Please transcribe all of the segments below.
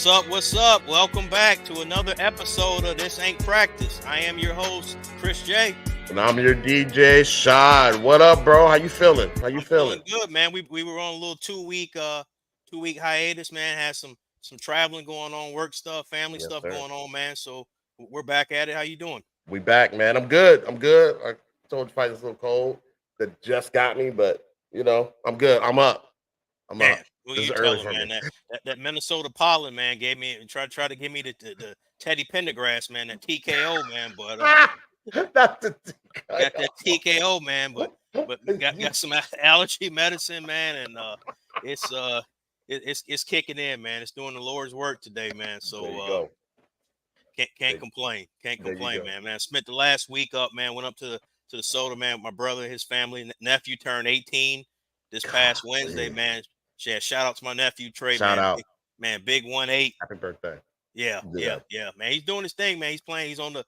What's up? What's up? Welcome back to another episode of This Ain't Practice. I am your host, Chris J. And I'm your DJ, Shad. What up, bro? How you feeling? How you I'm feeling? feeling good, man. We were on a little 2 week hiatus, man. Had some traveling going on, work stuff, family Yes, stuff sir. going on, man. So we're back at it. How you doing? We back, man. I'm good. I'm good. I told you fight this little cold that just got me, but I'm good. I'm up. I'm Man, up. who This is you early telling, for me. man? That Minnesota pollen, man, gave me try to give me the Teddy Pendergrass, man, that TKO, man. But Not the got that TKO, man. But got some allergy medicine, man, and it's it's kicking in, man. It's doing the Lord's work today, man. There So you go. can't complain, There you go. man. Man, spent the last week up, man. Went up to the soda, man. With my brother, his family, nephew turned 18 this past Wednesday, Golly. man. Yeah, shout out to my nephew Trey, Shout man. out. Big 1-8. Happy birthday. Yeah, Do yeah, that. yeah, man. He's doing his thing, man. He's playing. He's on the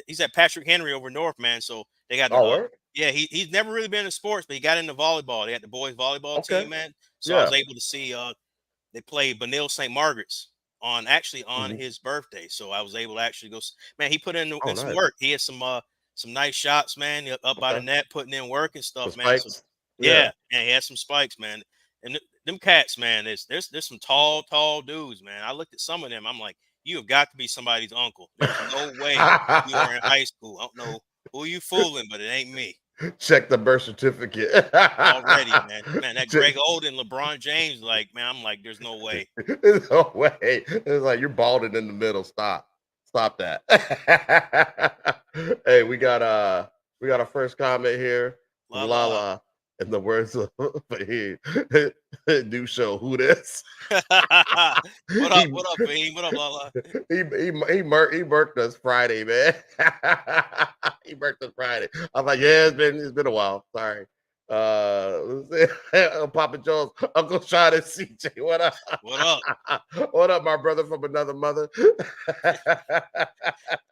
he's at Patrick Henry over North, man. So they got the Oh, word? yeah, he's never really been in sports, but he got into volleyball. They got the boys volleyball Okay. team, man. So I Yeah. was able to see they played Benil St. Margaret's on Mhm. his birthday. So I was able to actually go. Man, he put Oh, in some nice. work. He had some nice shots, man, up by the Okay. net, putting in work and The stuff, man. So spikes. Yeah. yeah, and he had some spikes, man. And them cats, man, there's some tall dudes, man. I looked at some of them. I'm like, you have got to be somebody's uncle. There's no way you are in high school. I don't know who you fooling, but it ain't me Check the birth certificate. already, man. Man, that Check- Greg Oden, LeBron James, like, man, I'm like, there's no way. There's no way. It's like you're balding in the middle. Stop that. Hey, we got our first comment here La from la la. Lala. In the words of Fahim, new show. Who this? What he up? What up, Fahim? What up, la la? he murked us Friday, man. He murked us Friday. I'm like, yeah, it's been a while. Sorry. Papa Jones, Uncle Sean and CJ. What up? What up? What up, my brother from another mother?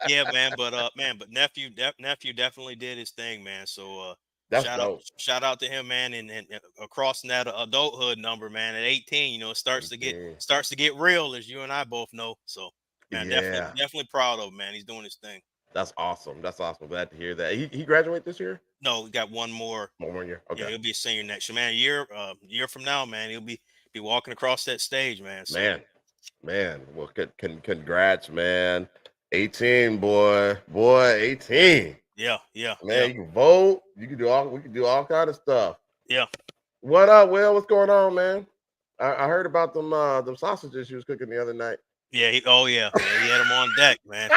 Yeah, man. But nephew definitely did his thing, man. So That's dope. shout out to him, man, and crossing that adulthood number, man. At 18, it Yeah. starts to get real, as you and I both know. So man, Yeah, definitely proud of him, man. He's doing his thing. that's awesome. That's awesome. Glad to hear that. He graduate this year? No, we got one more. One more year. Yeah, Okay. he'll be a senior next year, man. Year from now, man, he'll be walking across that stage, man. So Man. Well, congrats, man. 18, boy, 18. yeah. Man, you can vote. We can do all kind of stuff. Yeah. What up, Will? What's going on, man? I heard about them sausages you was cooking the other night. Yeah, he had him on deck, man.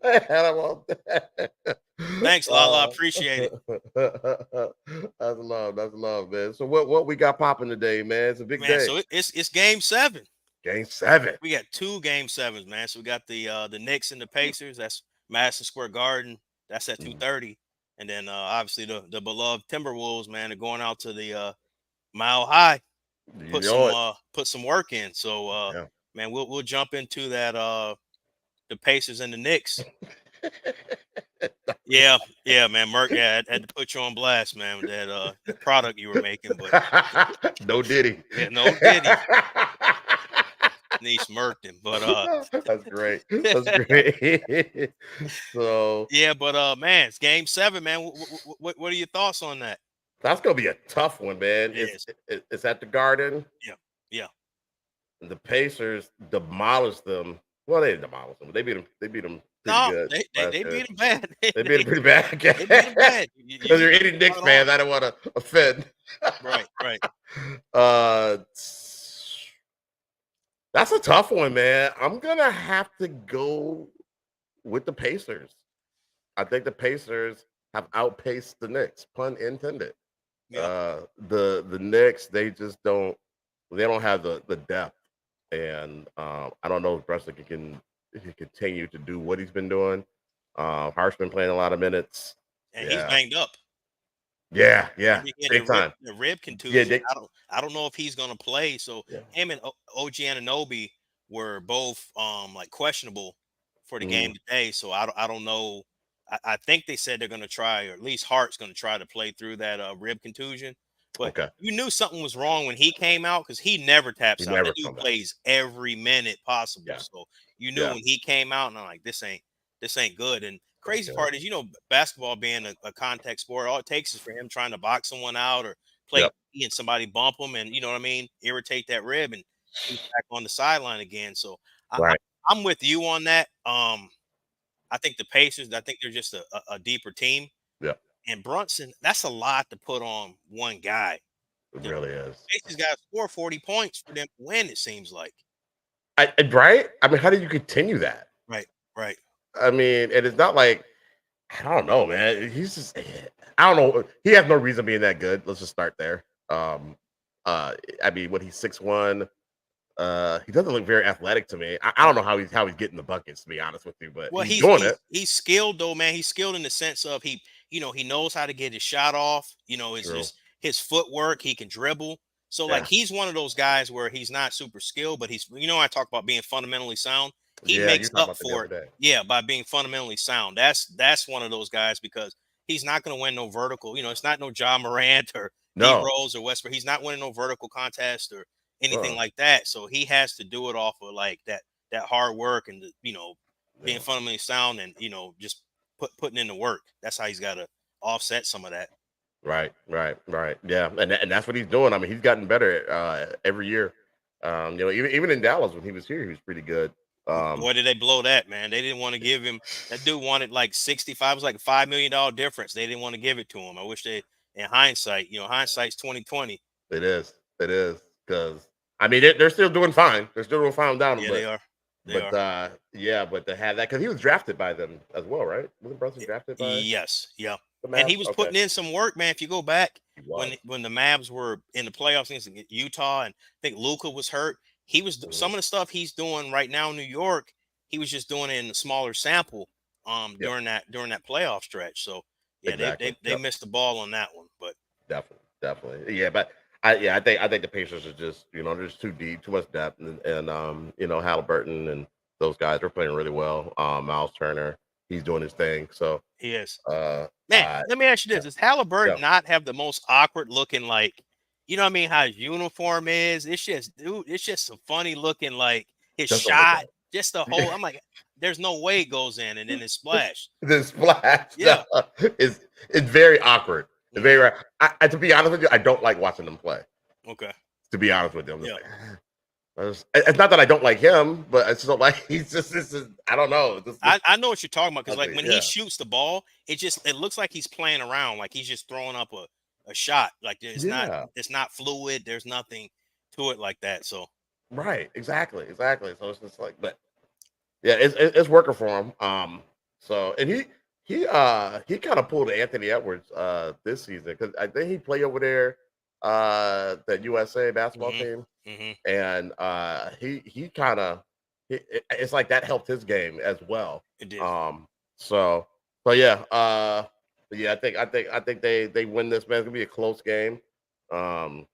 I had 'em on deck. Thanks, Lala. Appreciate it. That's love, man. So what we got popping today, man? It's a big Man, day. so it's game 7. Game 7. We got 2 game 7s, man. So we got the Knicks and the Pacers. That's Madison Square Garden. That's at 2:30. And then obviously the beloved Timberwolves, man, are going out to the Mile High, You know it. put some work in. So Yeah. man, we'll jump into that the Pacers and the Knicks. Yeah, man. Merk, yeah, I had to put you on blast, man, with that the product you were making, but No Diddy. yeah, no Diddy. Niece murked him. But That's great. That's great. So yeah, but man, it's game 7, man. What are your thoughts on that? that's gonna be a tough one, man. It is. It's at the Garden. Yeah. And the Pacers demolished them. Well, they didn't demolish them, but they beat them. They beat them pretty No, good. they beat him bad. They beat them pretty bad. They beat him bad. Because you're eating Knicks fans, I don't want to offend. Right. Uh, that's a tough one, man. I'm gonna have to go with the Pacers. I think the Pacers have outpaced the Knicks, pun intended. Yeah. The Knicks, they just don't have the depth. And I don't know if Russell can continue to do what he's been doing. Hart's been playing a lot of minutes. And he's banged up. Yeah, Big time. The rib contusion. Yeah, I don't know if he's gonna play. So him and OG Anunoby were both like questionable for the game today. So I don't know. I think they said they're gonna try, or at least Hart's gonna try to play through that rib contusion. But Okay. you knew something was wrong when he came out because he never He taps out. never That dude come back. plays every minute possible. Yeah. So you knew Yeah. when he came out, and I'm like, this ain't good. And crazy Okay. part is, basketball being a contact sport, all it takes is for him trying to box someone out or play Yep. and somebody bump him and you know what I mean, irritate that rib, and he's back on the sideline again. So Right. I'm with you on that. I think the Pacers, I think they're just a deeper team. Yeah. And Brunson, that's a lot to put on one guy. It The really is. Pacers got to score 40 points for them to win, it seems like. Right? I mean, how do you continue that? Right, right. I mean, and it's not like I don't know, man. He's just I don't know. He has no reason being that good. Let's just start there. I mean, when he's 6'1", he doesn't look very athletic to me. I don't know how he's getting the buckets, to be honest with you, but Well, he's doing it. he's skilled though, man. He's skilled in the sense of he knows how to get his shot off. It's True. just his footwork. He can dribble. So like Yeah. he's one of those guys where he's not super skilled, but he's I talk about being fundamentally sound. He Yeah, you makes talked up about that the for other it, day. yeah, by being fundamentally sound. That's one of those guys because he's not going to win no vertical. It's not no John Morant or D No. Rose or Westbrook. He's not winning no vertical contest or anything Uh-uh. like that. So he has to do it off of like that hard work and being Yeah. fundamentally sound and just putting in the work. That's how he's got to offset some of that. Right. Yeah, and that's what he's doing. I mean, he's gotten better every year. Even in Dallas when he was here, he was pretty good. Boy, did they blow that, man. They didn't want to give him that dude wanted like 65. It was like a $5 million difference. They didn't want to give it to him. I wish they in hindsight, hindsight's 2020. It is because I mean they're still doing fine. They're still doing fine down, Yeah, but they are. They are. yeah, but to have that because he was drafted by them as well, right? Wasn't Brunson drafted by Yes, yeah. the And Mavs? he was Okay, putting in some work, man. If you go back he was. when the Mavs were in the playoffs against Utah, and I think Luka was hurt, he was Mhm. some of the stuff he's doing right now in New York. He was just doing it in a smaller sample Yep, during that playoff stretch. So yeah, exactly. they Yep, missed the ball on that one. But definitely. Yeah, but I think the Pacers are just they're just too deep, too much depth, and Halliburton and those guys are playing really well. Miles Turner, he's doing his thing. So he is. uh, Man, I let me ask you yeah, this. Does Halliburton yeah, not have the most awkward looking, like, what I mean, how his uniform is? It's just, dude, it's just a funny looking, like his doesn't look shot, right. just the whole. I'm like, there's no way it goes in and then it splash. The splash Yeah. is very awkward. It's very Mhm. rare. To be honest with you, I don't like watching them play. Okay. To be honest with you, I'm just Yeah. like, it's not that I don't like him, but it's just like he's just this is I don't know. I know what you're talking about because like Ugly, when he yeah. shoots the ball, it looks like he's playing around, like he's just throwing up a shot. Like Yeah, it's not fluid. There's nothing to it like that. So right, exactly. So it's just like, but yeah, it's working for him. So and he kind of pulled Anthony Edwards this season because I think he played over there that USA basketball hmm team. hmm And he kind of it's like that helped his game as well. it did. So yeah, yeah, I think they win this, man. It's gonna be a close game. Um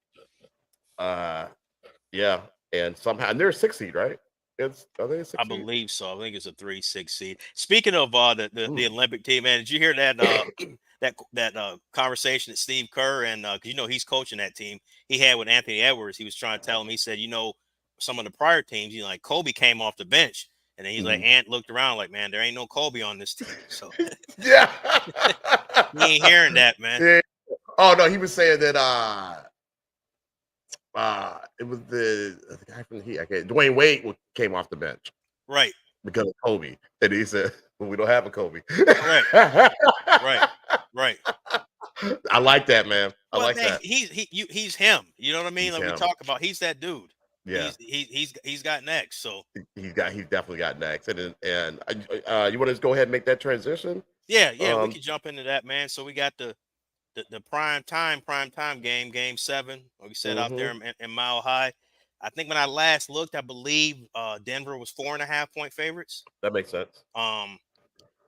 uh yeah, and somehow and they're a 6 seed, right? Are they a I 6 seed? believe so. I think it's a 3-6 seed. Speaking of the Mm. Olympic team, man, did you hear that that conversation that Steve Kerr and 'cause he's coaching that team he had with Anthony Edwards? He was trying to tell him. He said, some of the prior teams, like Kobe came off the bench, and then he's like, Mhm. Ant looked around like, man, there ain't no Kobe on this team. So Yeah. he ain't hearing that, man. Yeah. Oh no, he was saying that it was the guy from the Heat. Dwayne Wade came off the bench Right, because of Kobe, and he said, "Well, we don't have a Kobe." correct, right, right. I like that, man. I Well, like man, that. he's him. You know what I mean? He's Like we him. talk about, he's that dude. Yeah, He's got next. So he's definitely got next. And you want to just go ahead and make that transition? yeah, we Um, could jump into that, man. So we got the prime time game 7, like we said out there mhm, in Mile High. I think when I last looked, I believe Denver was 4.5 point favorites. that makes sense. Um,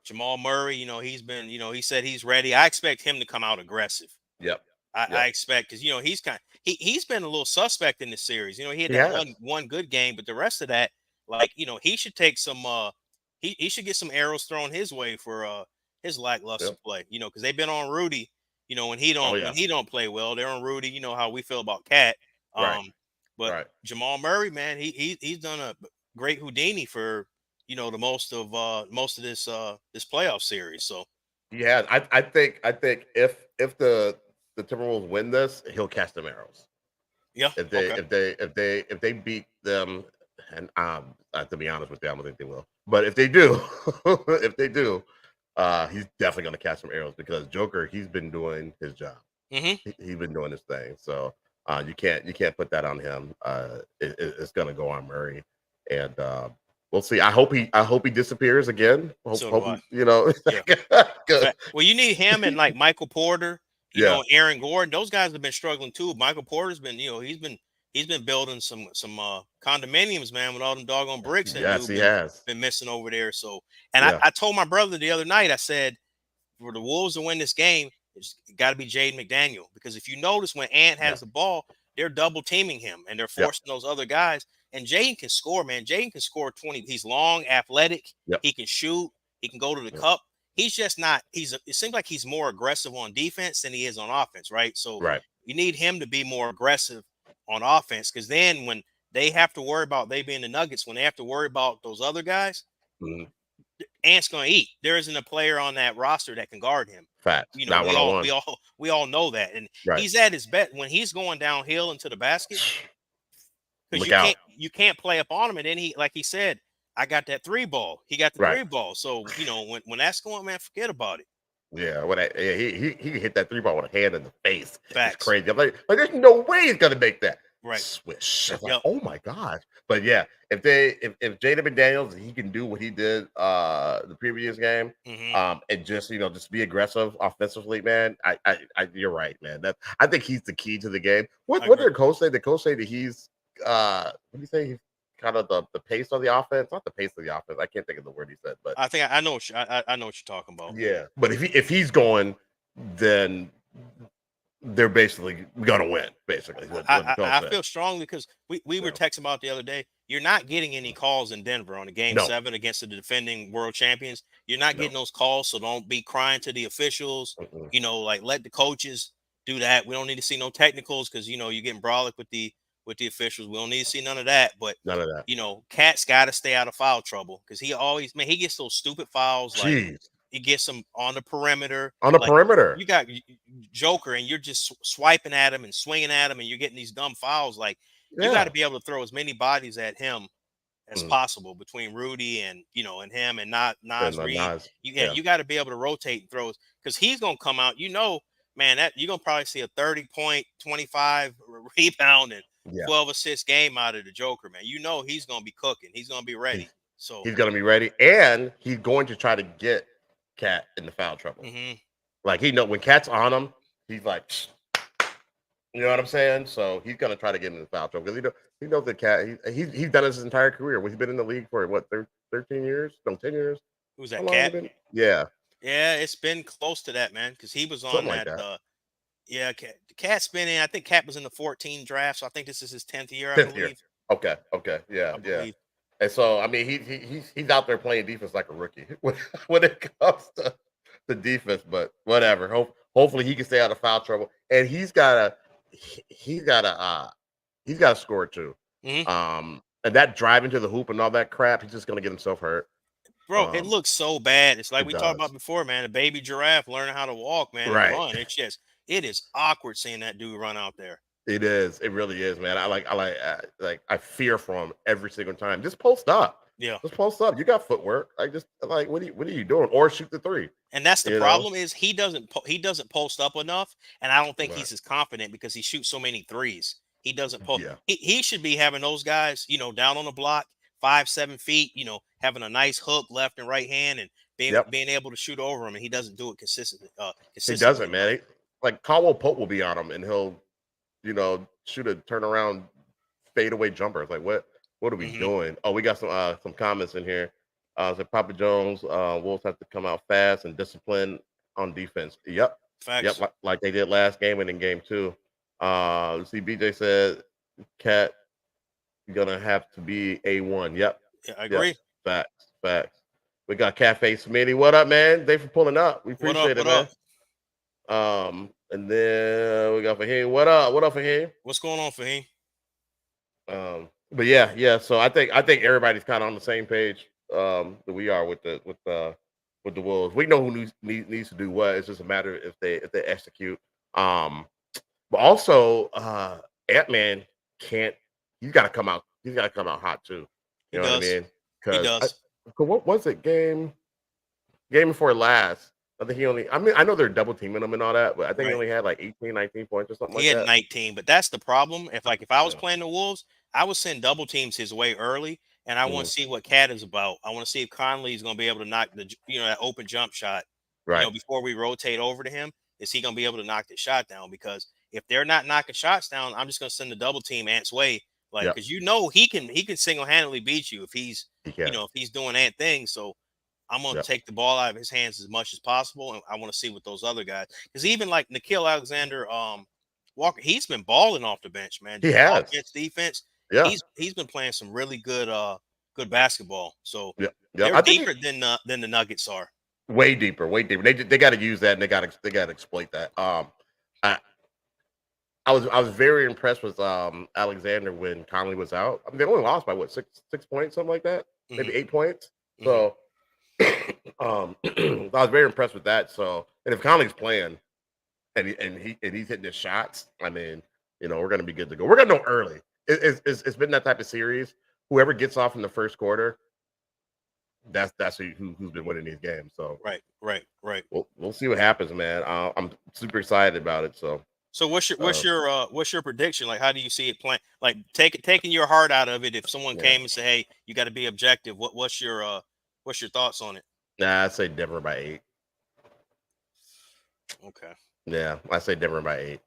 Jamal Murray, he's been, he said he's ready. I expect him to come out aggressive. Yep, I yep. expect because he's been a little suspect in this series. He had He that has. one good game, but the rest of that, like he should take some he should get some arrows thrown his way for his lackluster Yep. play. Because they've been on Rudy, You know, when he don't play well, they're on Rudy. You know how we feel about Cat. Right. But Right. Jamal Murray, man, he's done a great Houdini for the most of this playoff series. So Yeah, I think if the Timberwolves win this, he'll catch them arrows. yeah, okay, If they beat them, and to be honest with you, I don't think they will. But if they do, if they do, he's definitely going to catch some arrows because Joker, he's been doing his job. He's been doing his thing. So you can't put that on him. It's going to go on Murray, and we'll see. I hope he disappears again. So do I. Yeah. Well, you need him and like Michael Porter, Aaron Gordon. Those guys have been struggling too. Michael Porter's been, he's been building some condominiums, man, with all them doggone bricks. Yes, he has been missing over there. So, and I told my brother the other night, I said, for the Wolves to win this game, it's got to be Jaden McDaniel, because if you notice when Ant has the ball, they're double teaming him and they're forcing those other guys. And Jaden can score, man. Jaden can score 20. He's long, athletic. He can shoot. He can go to the cup. He's just not. It seems like he's more aggressive on defense than he is on offense, right? So you need him to be more aggressive on offense, because then when they have to worry about, they being the Nuggets, when they have to worry about those other guys, Ant's going to eat. There isn't a player on that roster that can guard him. Fact. We all know that, and he's at his best when he's going downhill into the basket. Because you can't play up on him, and then like he said, I got that 3 ball. He got the 3 ball. So when that's going, man, forget about it. Yeah, he can hit that 3 ball with a hand in the face. Facts. It's crazy. I'm like there's no way he's gonna make that. Right. Swish. Like, oh my gosh. But yeah, if Jaden McDaniels, he can do what he did the previous game, and just be aggressive offensively, man. You're right, man. I think he's the key to the game. What did the coach say? The coach say that he's what do you say? He's kind of the pace of the offense, not the pace of the offense. I can't think of the word he said, but I think I know I know what you're talking about. Yeah, but if he's going, then they're basically gonna win. Basically, I feel strongly, because we were texting about the other day. You're not getting any calls in Denver on a game 7 against the defending world champions. You're not getting those calls, so don't be crying to the officials. Like, let the coaches do that. We don't need to see no technicals, because you're getting brolic with the officials. We don't need to see none of that. But none of that. Cat's got to stay out of foul trouble, because he gets those stupid fouls. Jeez. Like, he gets them on the perimeter. Perimeter. You got Joker, and you're just swiping at him and swinging at him, and you're getting these dumb fouls. Like, you got to be able to throw as many bodies at him as possible between Rudy and and him and not Naz Reid. You got to be able to rotate and throw, because he's gonna come out. Man, that you're gonna probably see a 30-point, 25 rebound and 12 assist game out of the Joker, man. He's gonna be cooking. He's gonna be ready. So he's gonna be ready, and he's going to try to get Cat in the foul trouble. Like, when Cat's on him, he's like, you know what I'm saying? So he's gonna try to get in the foul trouble, because he knows that Cat. He's done his entire career. He's been in the league for what, 13 years? No, 10 years. Who's that, Cat? Yeah, it's been close to that, man, because he was on that. Cat's been in. I think Cat was in the 14 draft, so I think this is his 10th year. I believe. Okay, yeah. And so, I mean, he's out there playing defense like a rookie when it comes to the defense. But whatever. Hopefully, he can stay out of foul trouble. And he's got to score too. And that driving to the hoop and all that crap, he's just gonna get himself hurt. Bro, it looks so bad. It's like we talked about before, man. A baby giraffe learning how to walk, man. Right. And run. It is awkward seeing that dude run out there. It is. It really is, man. I fear for him every single time. Just post up. Yeah. Just post up. You got footwork. What are you doing? Or shoot the 3. And that's the problem is he doesn't post up enough, and I don't think he's as confident because he shoots so many threes. He doesn't post. Yeah. He should be having those guys, down on the block, 5-7 feet, having a nice hook left and right hand and being able to shoot over him, and he doesn't do it consistently. He doesn't, man. Like Caldwell Pope will be on him, and he'll shoot a turnaround fadeaway jumper. It's like, what are we doing? Oh, we got some comments in here. So Papa Jones, Wolves have to come out fast and disciplined on defense. Yep. Facts. Yep, like they did last game and in game 2. See, BJ said, Cat, you're gonna have to be A1. Yep. Yeah, I agree. Yep. Facts. We got Cafe Smitty. What up, man? Thanks for pulling up. We appreciate it, man. And then we got Fahim. What up? What up, Fahim? What's going on, Fahim? But yeah. So I think everybody's kind of on the same page that we are with the Wolves. We know who needs to do what. It's just a matter if they execute. But also Ant-Man can't. He's got to come out. He's got to come out hot too. You know what I mean? He does. What was it? Game before last. I think he only. I mean, I know they're double teaming him and all that, but I think he only had like 18, 19 points or something like that. He had 19, but that's the problem. If I was playing the Wolves, I would send double teams his way early, and I want to see what Cat is about. I want to see if Conley is going to be able to knock that open jump shot. Right. Before we rotate over to him, is he going to be able to knock the shot down? Because if they're not knocking shots down, I'm just going to send the double team Ant's way, because he can single handedly beat you if he's if he's doing Ant things. So I'm going to take the ball out of his hands as much as possible, and I want to see what those other guys. Because even like Nickeil Alexander Walker, he's been balling off the bench, man. He has defense. Yeah, he's been playing some really good basketball. So they're deeper than the Nuggets are. Way deeper. They got to use that, and they got to exploit that. I was very impressed with Alexander when Conley was out. I mean, they only lost by what 6 points, something like that, maybe 8 points. So I was very impressed with that. So, and if Conley's playing and he's hitting his shots, I mean, we're gonna be good to go. We're gonna know early. It's been that type of series. Whoever gets off in the first quarter, that's who's been winning these games. So right. We'll see what happens, man. I'm super excited about it. So what's your prediction? Like, how do you see it playing? Like, taking your heart out of it. If someone came and said, "Hey, you got to be objective," what's your thoughts on it? Nah, I'd say Denver by 8. Okay. Yeah, I say Denver by 8.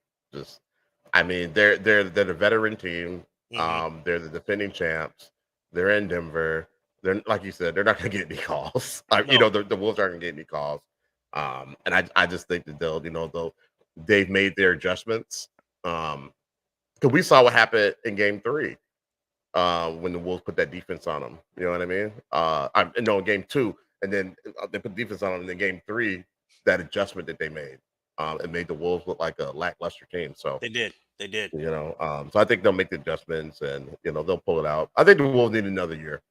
I mean, they're the veteran team. They're the defending champs. They're in Denver. They're, like you said, they're not going to get any calls. No. The Wolves aren't going to get any calls. And I just think that they've made their adjustments. Because we saw what happened in Game 3 when the Wolves put that defense on them. You know what I mean? In Game 2, and then they put defense on them. And in Game 3, that adjustment that they made, it made the Wolves look like a lackluster team. So they did. So I think they'll make the adjustments, and they'll pull it out. I think the Wolves need another year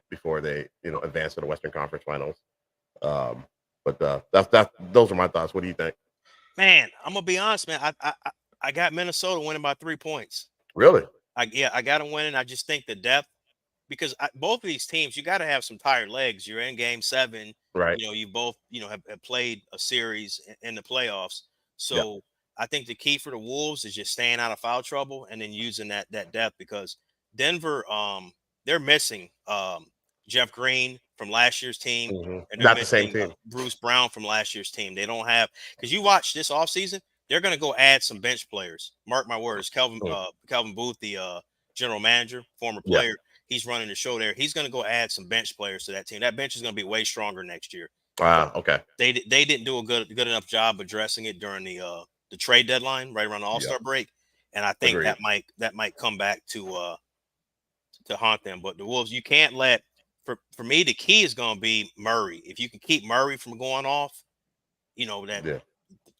before they advance to the Western Conference Finals. But those are my thoughts. What do you think? Man, I'm gonna be honest, man. I got Minnesota winning by 3 points. Really? I got them winning. I just think the depth, because both of these teams, you got to have some tired legs. You're in Game 7, right? You both have played a series in the playoffs. So I think the key for the Wolves is just staying out of foul trouble and then using that depth, because Denver, they're missing Jeff Green from last year's team, and not the same team. Bruce Brown from last year's team. They don't have, because you watch this offseason, they're going to go add some bench players. Mark my words. Calvin Booth, the general manager, former player, he's running the show there. He's going to go add some bench players to that team. That bench is going to be way stronger next year. Wow. Okay. They didn't do a good enough job addressing it during the trade deadline, right around the All-Star break, and I think that might come back to haunt them. But the Wolves, you can't let. For me, the key is going to be Murray. If you can keep Murray from going off, that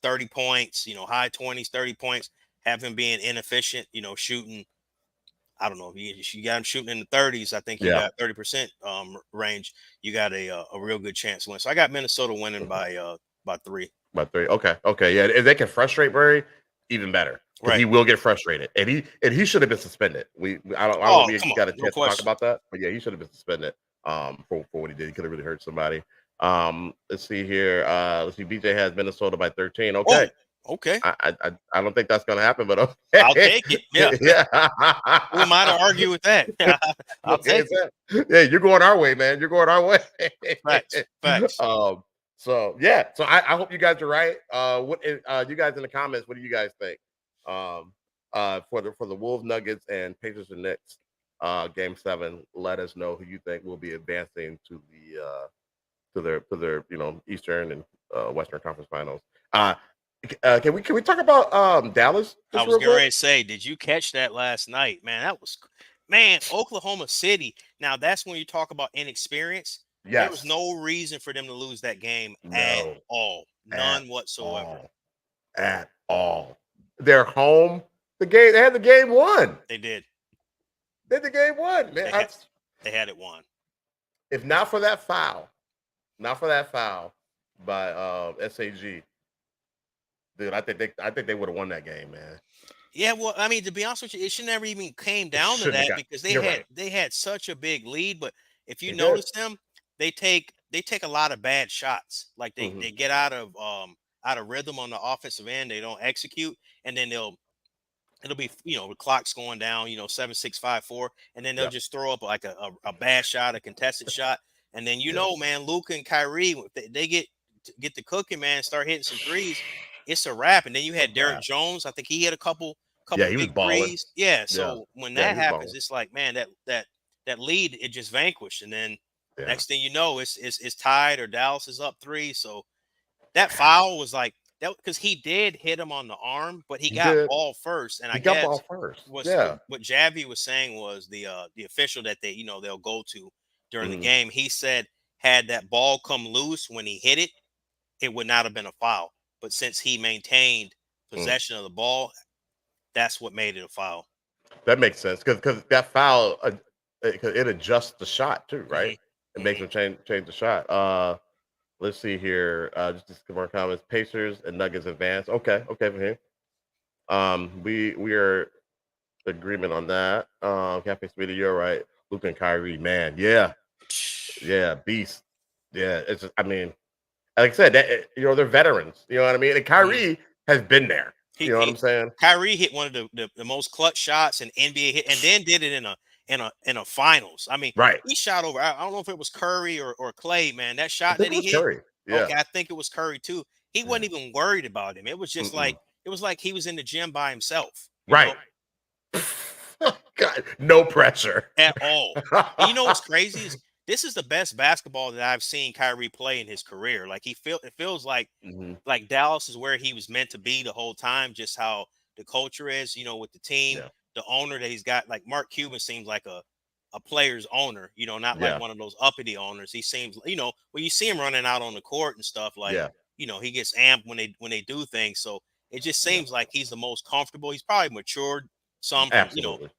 30 points, high 20s, 30 points, have him being inefficient, shooting. I don't know if you got him shooting in the 30s. I think you got 30% range. You got a real good chance to win. So I got Minnesota winning by 3. By 3. Okay. Yeah. If they can frustrate Murray, even better. Right. He will get frustrated, and he should have been suspended. I don't know if you got a chance to talk about that, but yeah, he should have been suspended for what he did. He could have really hurt somebody. Let's see here. Let's see. BJ has Minnesota by 13. Okay. Oh, okay. I don't think that's going to happen, but okay. I'll take it. Yeah. Who am I to argue with that? I'll take it. Yeah, you're going our way, man. You're going our way. Facts. So yeah. So I hope you guys are right. What you guys in the comments? What do you guys think? For the Wolves, Nuggets, and Pacers and Knicks Game 7, let us know who you think will be advancing to their Eastern and Western Conference Finals. Can we talk about Dallas? I was going to say, did you catch that last night, man? That was Oklahoma City. Now that's when you talk about inexperience. Yes. There was no reason for them to lose that game at all. None whatsoever. at all. They're home. They had the game won. They did. They had the game won, man. They had it won. If not for that foul by SAG, dude, I think they would have won that game, man. Yeah, well, I mean, to be honest with you, it should never even came down to that because they had such a big lead. But if you notice them, they take a lot of bad shots. Like they get out of rhythm on the offensive end. They don't execute, and then it'll be, the clock's going down, 7, 6, 5, 4, and then they'll just throw up like a bad shot, a contested shot, and then man, Luka and Kyrie, if they get the cooking, man, start hitting some threes, it's a wrap. And then you had Derek Jones. I think he had a couple big threes. Yeah. So when that happens, it's like, man, that lead, it just vanquished, and then next thing you know, it's tied or Dallas is up 3. So that foul was like. That because he did hit him on the arm, but he got ball first, and I guess what Javi was saying was the official that they'll go to during the game. He said had that ball come loose when he hit it, it would not have been a foul. But since he maintained possession of the ball, that's what made it a foul. That makes sense because that foul it adjusts the shot too, right? It makes him change the shot. Let's see here. Just some more comments. Pacers and Nuggets advance. Okay, from here. We are agreement on that. Cafe Smitty, you're right. Luka and Kyrie, man, yeah, beast. Yeah, it's just, I mean, like I said, that they're veterans. You know what I mean? And Kyrie has been there. You know what I'm saying? Kyrie hit one of the most clutch shots in NBA hit, and then did it in a finals. I mean, he shot over. I don't know if it was Curry or Clay, man. That shot that he hit. Curry. Yeah. Okay, I think it was Curry too. He wasn't even worried about him. It was just like he was in the gym by himself. Right. God, no pressure at all. And you know what's crazy is this is the best basketball that I've seen Kyrie play in his career. Like it feels like Dallas is where he was meant to be the whole time. Just how the culture is, with the team. Yeah. The owner that he's got, like Mark Cuban, seems like a player's owner, not like one of those uppity owners. He seems, when you see him running out on the court and stuff, like, he gets amped when they do things. So it just seems like he's the most comfortable. He's probably matured some, from,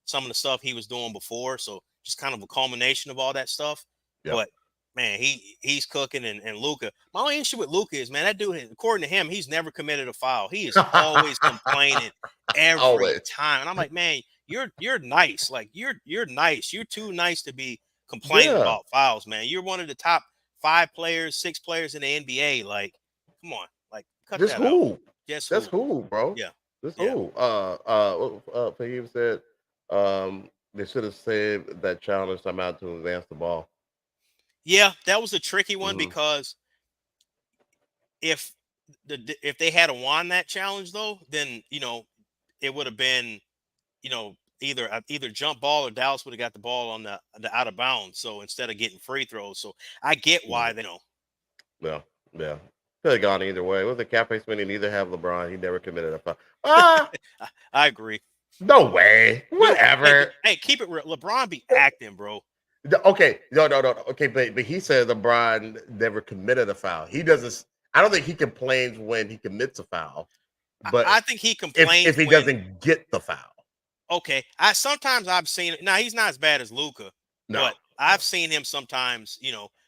some of the stuff he was doing before. So just kind of a culmination of all that stuff. Yep. But man, he's cooking, and Luka. My only issue with Luka is, man, that dude, according to him, he's never committed a foul. He is always complaining every time. And I'm like, man, you're nice. Like you're nice. You're too nice to be complaining about fouls, man. You're one of the top 5 players, 6 players in the NBA. Like, come on, like cut that out. Just that's cool, bro. Yeah. That's cool. Fahim said they should have saved that challenge time out to advance the ball. Yeah, that was a tricky one because if they had won that challenge though, then it would have been either jump ball or Dallas would have got the ball on the out of bounds. So instead of getting free throws, so I get why they know. Yeah. Could have gone either way. With the Cafe Smitty, neither have LeBron. He never committed a foul. I agree. No way. Whatever. Hey, keep it real. LeBron be acting, bro. Okay. No. Okay, but he said LeBron never committed a foul. He doesn't. I don't think he complains when he commits a foul. But I think he complains if he doesn't get the foul. Okay. Sometimes I've seen it. Now he's not as bad as Luka, but I've seen him sometimes,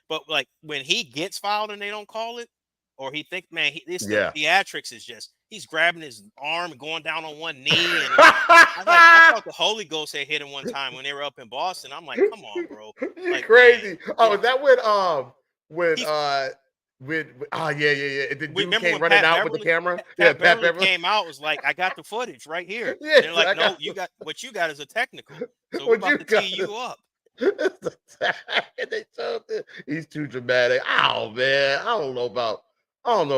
but like when he gets fouled and they don't call it, or he thinks, man, the theatrics is just he's grabbing his arm and going down on one knee. And I thought the Holy Ghost had hit him one time when they were up in Boston. I'm like, come on, bro. Like, crazy. Man, is that when the dude came running out with the camera. Pat Beverly came out, was like, I got the footage right here. And they're like, no, what you got is a technical. So we're about to tee you up. They told him he's too dramatic. Oh man, I don't know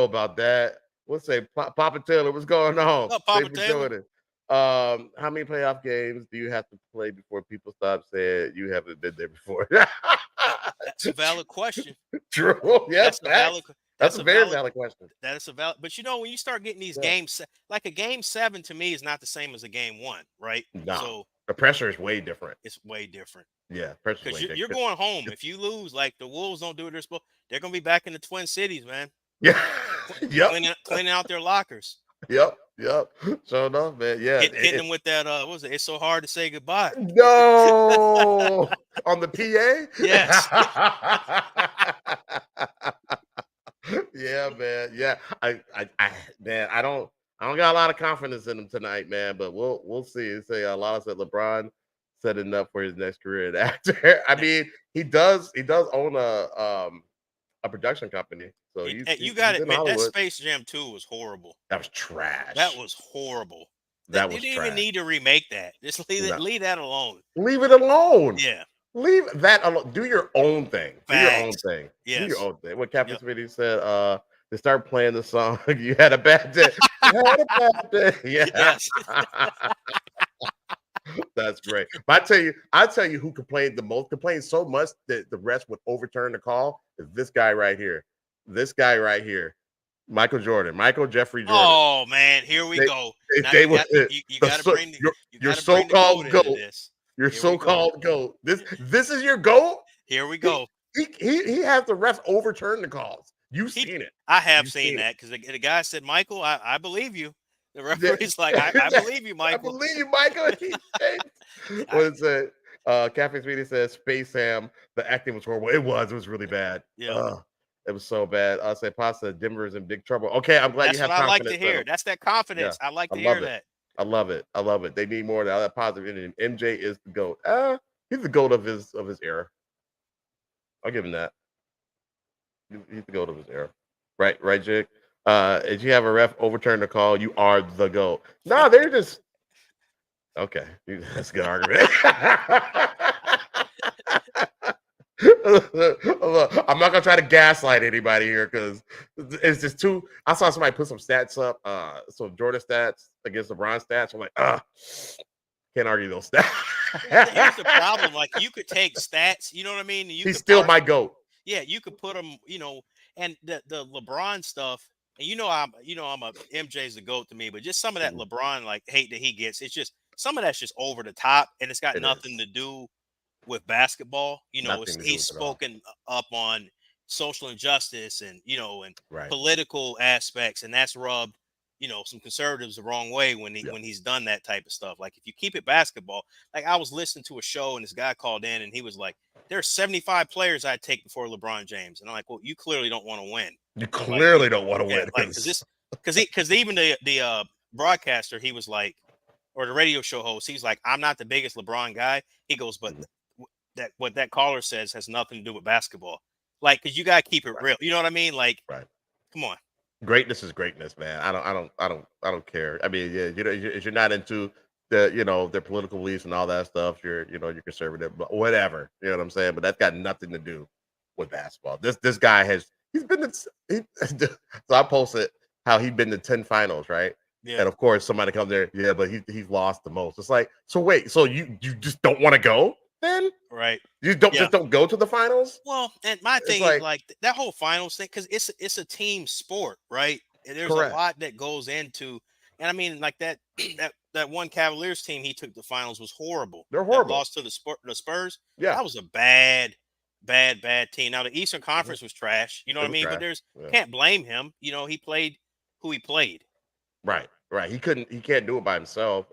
about that. Let's say Papa Taylor, what's going on? What's up, Papa Taylor? How many playoff games do you have to play before people stop saying you haven't been there before? That's a valid question. True. Yes, that's a very valid question. That is a valid. But when you start getting these games, like a game 7 to me is not the same as a game 1, right? No. So the pressure is way different. It's way different. Yeah, pressure. Because you're going home. If you lose, like the Wolves don't do what they're supposed, they're gonna be back in the Twin Cities, man. Yeah. Cleaning out their lockers. Yep. Sure enough, man. Yeah. Hitting him with that. What was it? It's so hard to say goodbye. No, on the Yes. PA. Yeah, man. Yeah, man, I don't got a lot of confidence in him tonight, man. But we'll see. Say a lot of said LeBron setting up for his next career as actor. I mean, he does own a production company, so You got he's to in admit that Hollywood. Space Jam 2 was horrible. That was That trash. was horrible. They That was didn't even trash. need to remake that. Just No, leave that alone. leave it alone. Yeah. Leave that alone. Do your own thing. Do your own Facts. thing. Do your Yes. own thing. What Captain Yep. Smitty said, they start playing the song. You had a bad day. You had a bad day. Yeah. Yes. That's great. But I tell you who complained so much that the rest would overturn the call is this guy right here. This guy right here. Michael Jeffrey Jordan. Oh man, here we They, go. Now they you were got you got to bring your the so-called goat into goat. this. Your Here we go. so-called goat. This is your goat. Here we He, go. he has the refs overturn the calls. You've seen it. I have You've seen that because the guy said, "Michael, I believe you." The Yeah. referee's like, "I believe you, I Michael." believe you, Michael. What is it? Cafe Sweetie says Space Ham. The acting was horrible. It was really bad. Yeah. It was so bad. I say Pasta, Denver is in big trouble. Okay, I'm glad That's you have what I like confidence to in hear. him. That's that Yeah, confidence. I like I to love hear it. that. I love it. I love it. They need more of that positive energy. And MJ is the GOAT. He's the GOAT of his era. I'll give him that. He's the GOAT of his era. Right, Jake? If you have a ref overturn the call, you are the GOAT. No, they're just okay. That's a good argument. I'm not gonna try to gaslight anybody here because it's just too. I saw somebody put some stats up, some Jordan stats against LeBron stats. I'm like, can't argue those stats. Here's the problem: like you could take stats, you know what I mean? You He's could still my GOAT. yeah, you could put them, and the LeBron stuff. And I'm a MJ's the GOAT to me, but just some of that Mhm. LeBron like hate that he gets, it's just some of that's just over the top, and it's got It nothing is to do with basketball. nothing to do He's with it all. spoken up on social injustice and and Right. political aspects, and that's rubbed some conservatives the wrong way when Yeah. he's done that type of stuff. Like if you keep it basketball, like I was listening to a show and this guy called in and he was like, "There's 75 players I'd take before LeBron James," and I'm like, "Well, you clearly don't want to win." You Like, clearly don't want to yeah, win like because even the broadcaster, he was like, or the radio show host, he's like, "I'm not the biggest LeBron guy." He goes, "But Mhm. that what that caller says has nothing to do with basketball." Like, because you gotta keep it Right. real. You know what I mean? Like, Right. come on. Greatness is greatness, man. I don't care. I mean, yeah, if you're not into their political beliefs and all that stuff, you're conservative, but whatever. You know what I'm saying? But that's got nothing to do with basketball. This guy he's been so I posted how he'd been to 10 finals, right? Yeah. And of course somebody comes there, yeah, but he's lost the most. It's like, so wait, so you just don't want to go then? Right. You don't Yeah. just don't go to the finals? Well, and my It's thing is like like that whole finals thing, because it's a team sport, right? And there's a correct. lot that goes into, and I mean, like that that one Cavaliers team he took the finals was horrible. They're That horrible. lost to the Spurs. Yeah. That was a bad team. Now the Eastern Conference was trash. You know It what I was mean? But trash. Yeah. can't blame him. He played who he played. Right. He can't do it by himself.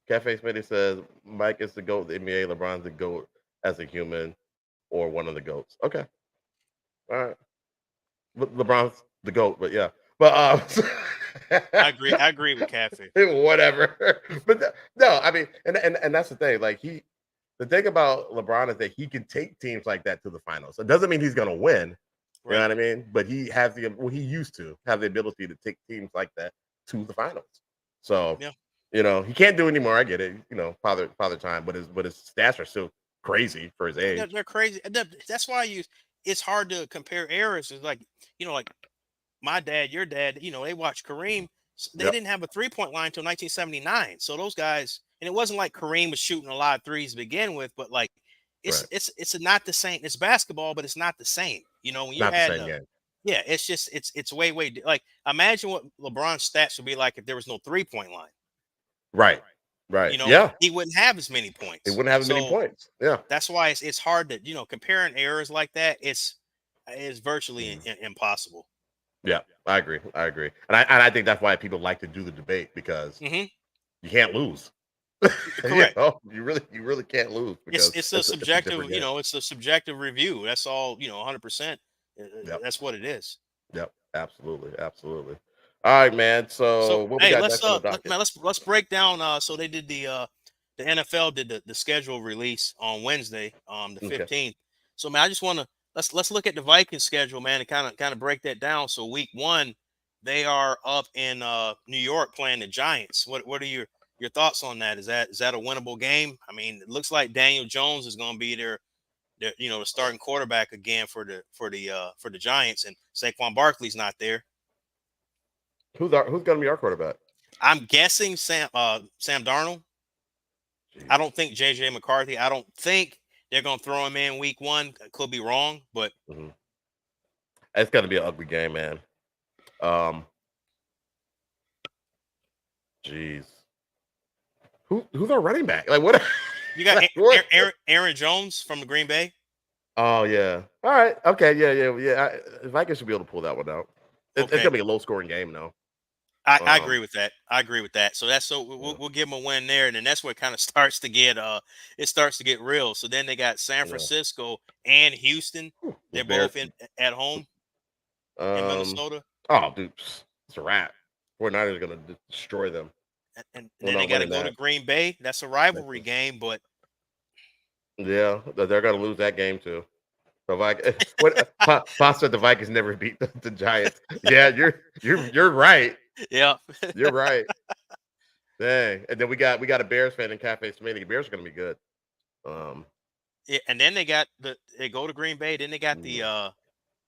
Cafe Smitty says Mike is the GOAT of the NBA, LeBron's the GOAT as a human or one of the GOATs. Okay. All right. LeBron's the GOAT, but yeah. But I agree with Cafe. whatever. But no, I mean, and that's the thing. Like the thing about LeBron is that he can take teams like that to the finals. It doesn't mean he's gonna win. You know what I mean? But he has he used to have the ability to take teams like that to the finals. So Yeah. he can't do it anymore. I get it. Father time, but his stats are still crazy for his age. They're crazy. That's why it's hard to compare eras. It's like, like my dad, your dad, they watched Kareem. They Yep. didn't have a 3-point line until 1979. So those guys, and it wasn't like Kareem was shooting a lot of threes to begin with, but like Right. it's not the same. It's basketball, but it's not the same. When you Not the had same game. yeah, it's just it's way like imagine what LeBron's stats would be like if there was no 3-point line. Right. Yeah. He wouldn't have as many points. He wouldn't have as many points. Yeah. That's why it's hard to comparing errors like that. It's virtually impossible. Yeah, I agree. I agree, and I think that's why people like to do the debate because Hmm. you can't lose. Correct. You really can't lose because It's a it's a different subjective, game. it's a subjective review. That's all, 100%. Yep, That's what it is. yep, absolutely, absolutely. All right, man. So So what we hey, got next on the docket? let's break down. So they did the NFL did the schedule release on Wednesday, the Okay. 15th. So man, I just want to let's look at the Vikings schedule, man, and kind of break that down. So week one, they are up in New York playing the Giants. What are your thoughts on that? Is that a winnable game? I mean, it looks like Daniel Jones is going to be their the starting quarterback again for the Giants, and Saquon Barkley's not there. Who's going to be our quarterback? I'm guessing Sam Darnold. Jeez. I don't think JJ McCarthy. I don't think they're gonna throw him in week one. I could be wrong, but Mhm. It's going to be an ugly game, man. Um, Jeez. Who's our running back? Like what? you got Like, what? Aaron Jones from the Green Bay. Oh yeah. All right. Okay. Yeah. Vikings should be able to pull that one out. It's Okay, gonna be a low scoring game though. I Um. agree with that. I agree with that. So Yeah. we'll give them a win there, and then that's where it kind of starts to get it starts to get real. So then they got San Yeah. Francisco and Houston. The They're Bears. both in at home in Um. Minnesota, Oh, dude, it's a wrap. 49ers are gonna destroy them. and We're then they not got to winning go to that. Green Bay. That's a rivalry game, but Yeah, they're gonna lose that game too. The Vikings. What? Pop said the Vikings never beat the Giants. Yeah, you're right. yeah. You're right. Dang. And then we got a Bears fan in Cafe Smitty. Bears are gonna be good. Um. Yeah, and then they go to Green Bay. Then they got Yeah.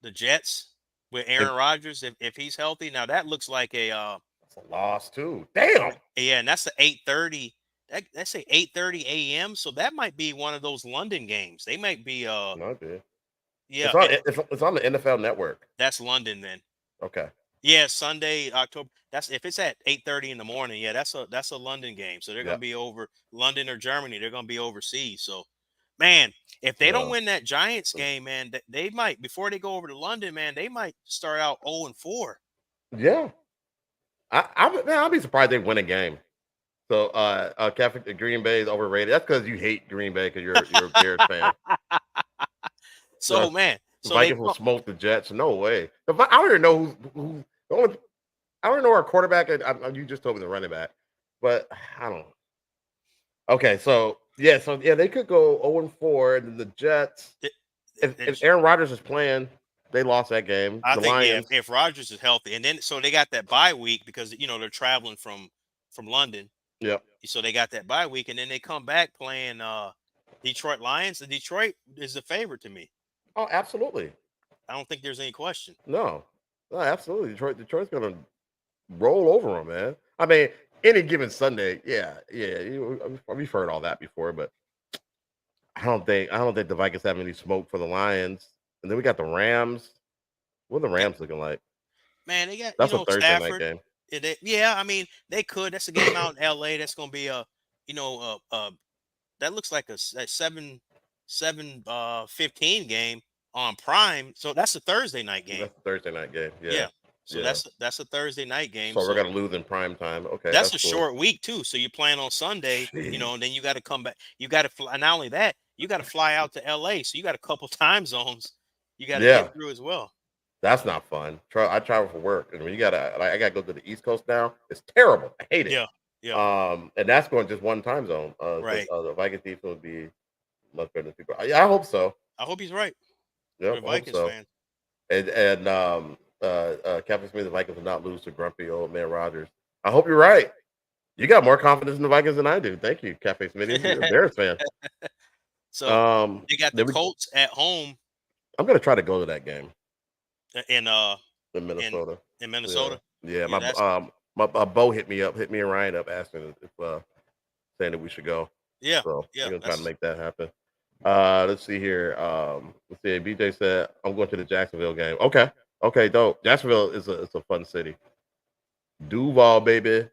the Jets with If Aaron Rodgers if he's healthy. Now that looks like a It's a loss too. Damn. yeah, and that's the 8:30. That's a 8:30 a.m. So that might be one of those London games. They might be No, dude. yeah, It's on the NFL Network. that's London then. Okay. Yeah, Sunday, October. That's if it's at 8:30 in the morning. Yeah, that's a London game. So they're gonna Yeah. be over London or Germany. They're gonna be overseas. So man, if they don't Yeah. win that Giants game, man, they might before they go over to London, man, they might start out 0-4. Yeah. I'll be surprised they win a game. So Catholic Green Bay is overrated. That's because you hate Green Bay because you're a Bears fan. So The man, so they Vikings will smoke the Jets. No way. I don't even know who the only, I don't know our quarterback. You just told me the running back, but I don't. Okay, so they could go 0-4, and then the Jets. it, If Aaron Rodgers is playing, they lost that game. I The think yeah, Lions. if Rodgers is healthy, and then so they got that bye week because they're traveling from London, Yep. so they got that bye week, and then they come back playing Detroit Lions. The Detroit is the favorite to me. Oh, absolutely. I don't think there's any question. No, no, absolutely. Detroit's gonna roll over them, man. I mean, any given Sunday, yeah. We've heard all that before, but I don't think the Vikings have any smoke for the Lions. And then we got the Rams. What are the Yeah, Rams looking like? man, they got That's a Thursday night Stafford. game. Yeah, I mean they could. That's a game out in L.A. That's going to be you know, that looks like a 7-15 game on Prime. So that's a Thursday night game. That's a Thursday night game. Yeah. Yeah, So yeah. that's a Thursday night game. So we're So gonna lose in prime time. Okay, that's that's a cool. short week too. So you're playing on Sunday, Jeez. and then you got to come back. You got to fly. Not only that, you got to fly out to LA. So you got a couple time zones you got to get Yeah, through as well. that's not fun. I travel for work, and when I gotta go to the East Coast now. It's terrible. I hate it. Yeah. Yeah. And that's going just one time zone. Right. The Vikings defense would be much better than people. Yeah, I hope so. I hope he's right. Yep, We're I hope Vikings so. fans. And Captain Smith, the Vikings will not lose to grumpy old man Rogers. I hope you're right. You got more confidence in the Vikings than I do. Thank you, Cafe Smith. You're a Bears fan. So they got the Then Colts at home I'm gonna try to go to that game in in Minnesota. in Minnesota. Yeah. Yeah, that's My Bo hit me and Ryan up asking if saying that we should go. yeah, So yeah. I'm gonna try to That's make that happen. Let's see here. Let's see. BJ said I'm going to the Jacksonville game. Okay, dope. Jacksonville is a fun city. Duval, baby.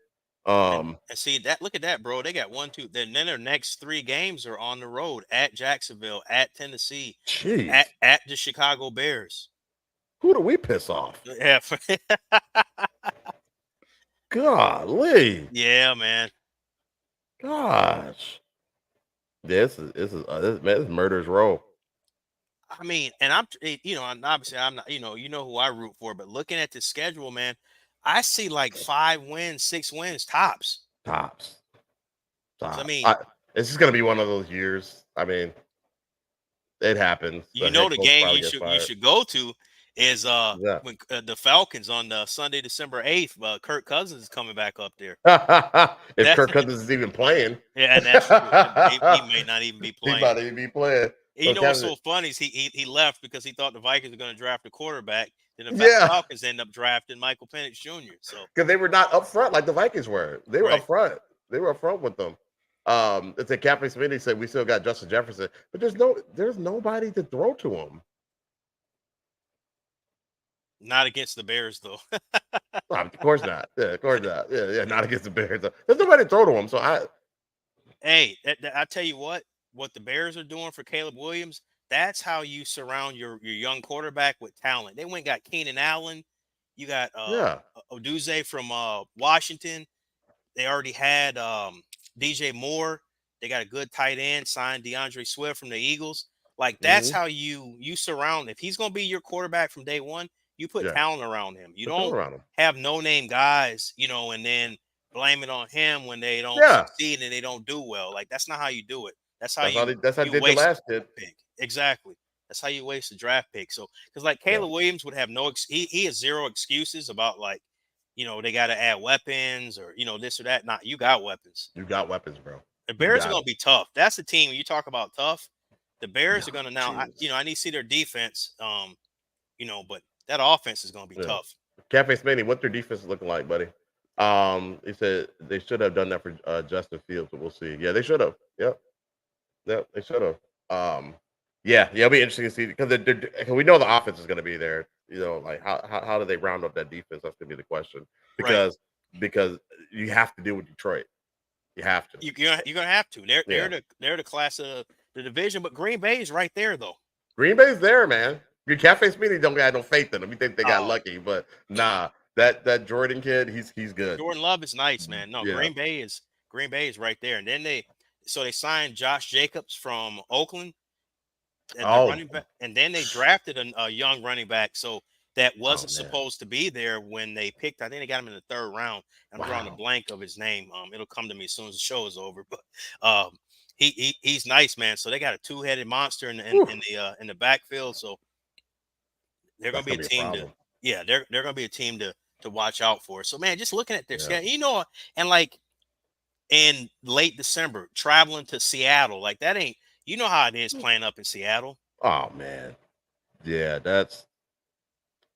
and see that. Look at that, bro. They got 1, 2. Then their next 3 games are on the road at Jacksonville, at Tennessee, Jeez. at the Chicago Bears. Who do we piss off? Yeah. Golly. Yeah, man. Gosh. This is murder's row. I mean, and and obviously I'm not, you know who I root for, but looking at the schedule, man, I see like 5 wins, 6 wins tops. Tops. So, I Tops. mean, This is gonna be one of those years. I mean, it happens. The head the coach game probably you gets should fired. go to is Yeah. when the Falcons on the Sunday, December 8th. Kirk Cousins is coming back up there. If That's Kirk Cousins is even playing. Yeah, and that's true. He may not even be He playing. might even be playing. And So you know what's so funny is he left because he thought the Vikings were going to draft a quarterback. Then the Yeah. Falcons end up drafting Michael Penix Jr. So because they were not up front like the Vikings were. They were Right. up front. They were up front with them. It's a Cafe Smitty said we still got Justin Jefferson, but there's nobody to throw to him. not against the Bears though. Of course not. Yeah, of course not. Yeah, not against the Bears. There's nobody to throw to him. So Hey, I tell you what the Bears are doing for Caleb Williams, that's how you surround your young quarterback with talent. They went and got Keenan Allen. You got yeah. Oduze from Washington. They already had DJ Moore. They got a good tight end, signed DeAndre Swift from the Eagles. Like that's how you surround. If he's going to be your quarterback from day one, you put talent around him. You don't have no-name guys, and then blame it on him when they don't succeed and they don't do well. Like that's not how you do it. That's how you did the last kid. Pick. Exactly. That's how you waste a draft pick. So because like Caleb Williams would have he has zero excuses about like, they got to add weapons or this or that. Not you got weapons. You got weapons, bro. The Bears are going to be tough. That's the team. When you talk about tough, the Bears are going to now. I need to see their defense. But that offense is going to be tough. Cafe Smitty, what's their defense looking like, buddy? He said they should have done that for Justin Fields, but we'll see. Yeah, they should have. Yep, they should have. Yeah, it'll be interesting to see because we know the offense is going to be there. Like how do they round up that defense? That's going to be the question because you have to deal with Detroit. You have to. You're gonna have to. They're the class of the division, but Green Bay is right there though. Green Bay's there, man. Your Cafe Smitty don't got no faith in them. You think they got lucky, but nah. That Jordan kid, he's good. Jordan Love is nice, man. No, Green Bay is right there. And then they signed Josh Jacobs from Oakland. Running back, and then they drafted a young running back. So that wasn't supposed to be there when they picked. I think they got him in the 3rd round. I'm drawing a blank of his name. It'll come to me as soon as the show is over. But he's nice, man. So they got a 2-headed monster in the backfield. So they're gonna be a team they're gonna be a team to watch out for. So man, just looking at their schedule, and like in late December, traveling to Seattle, like that ain't. You know how it is playing up in Seattle. Oh man, yeah, that's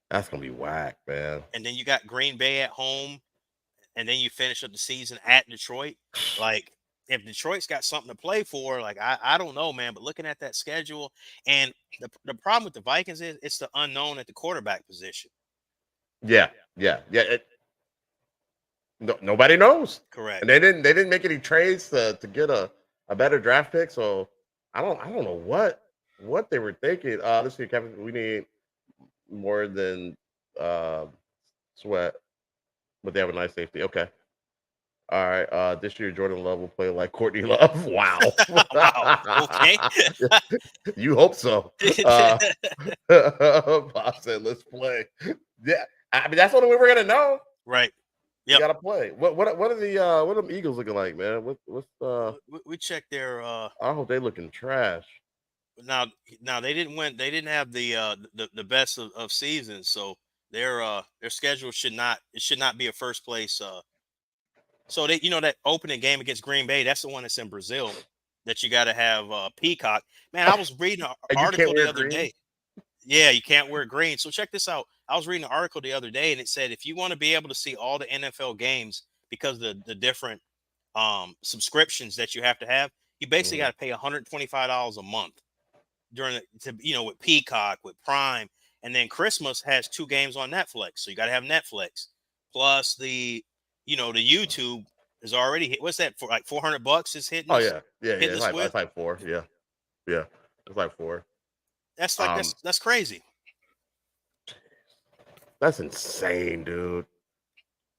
gonna be whack, man. And then you got Green Bay at home, and then you finish up the season at Detroit. Like if Detroit's got something to play for, like I don't know, man. But looking at that schedule, and the problem with the Vikings is it's the unknown at the quarterback position. Yeah. Nobody knows. Correct. And they didn't make any trades to get a better draft pick, so. I don't know what they were thinking. Let's see, Kevin. We need more than Sweat, but they have a nice safety. Okay. All right. This year, Jordan Love will play like Courtney Love. Wow. Wow. Okay. You hope so. Bob said, "Let's play." Yeah. I mean, that's the only way we're gonna know. Right. You gotta play. What are the Eagles looking like, man? We checked their I hope they looking trash. Now they didn't win. They didn't have the best of seasons, so their schedule should not be a first place. So they that opening game against Green Bay, that's the one that's in Brazil that you got to have Peacock. Man, I was reading an article the other day. Yeah, you can't wear green. So check this out. I was reading an article the other day, and it said if you want to be able to see all the NFL games because the different subscriptions that you have, you basically got to pay $125 a month with Peacock, with Prime, and then Christmas has 2 games on Netflix, so you got to have Netflix plus the the YouTube is already hit. What's that for? Like $400 is hitting. Oh yeah. It's like 4. Yeah, it's like 4. That's crazy. That's insane, dude.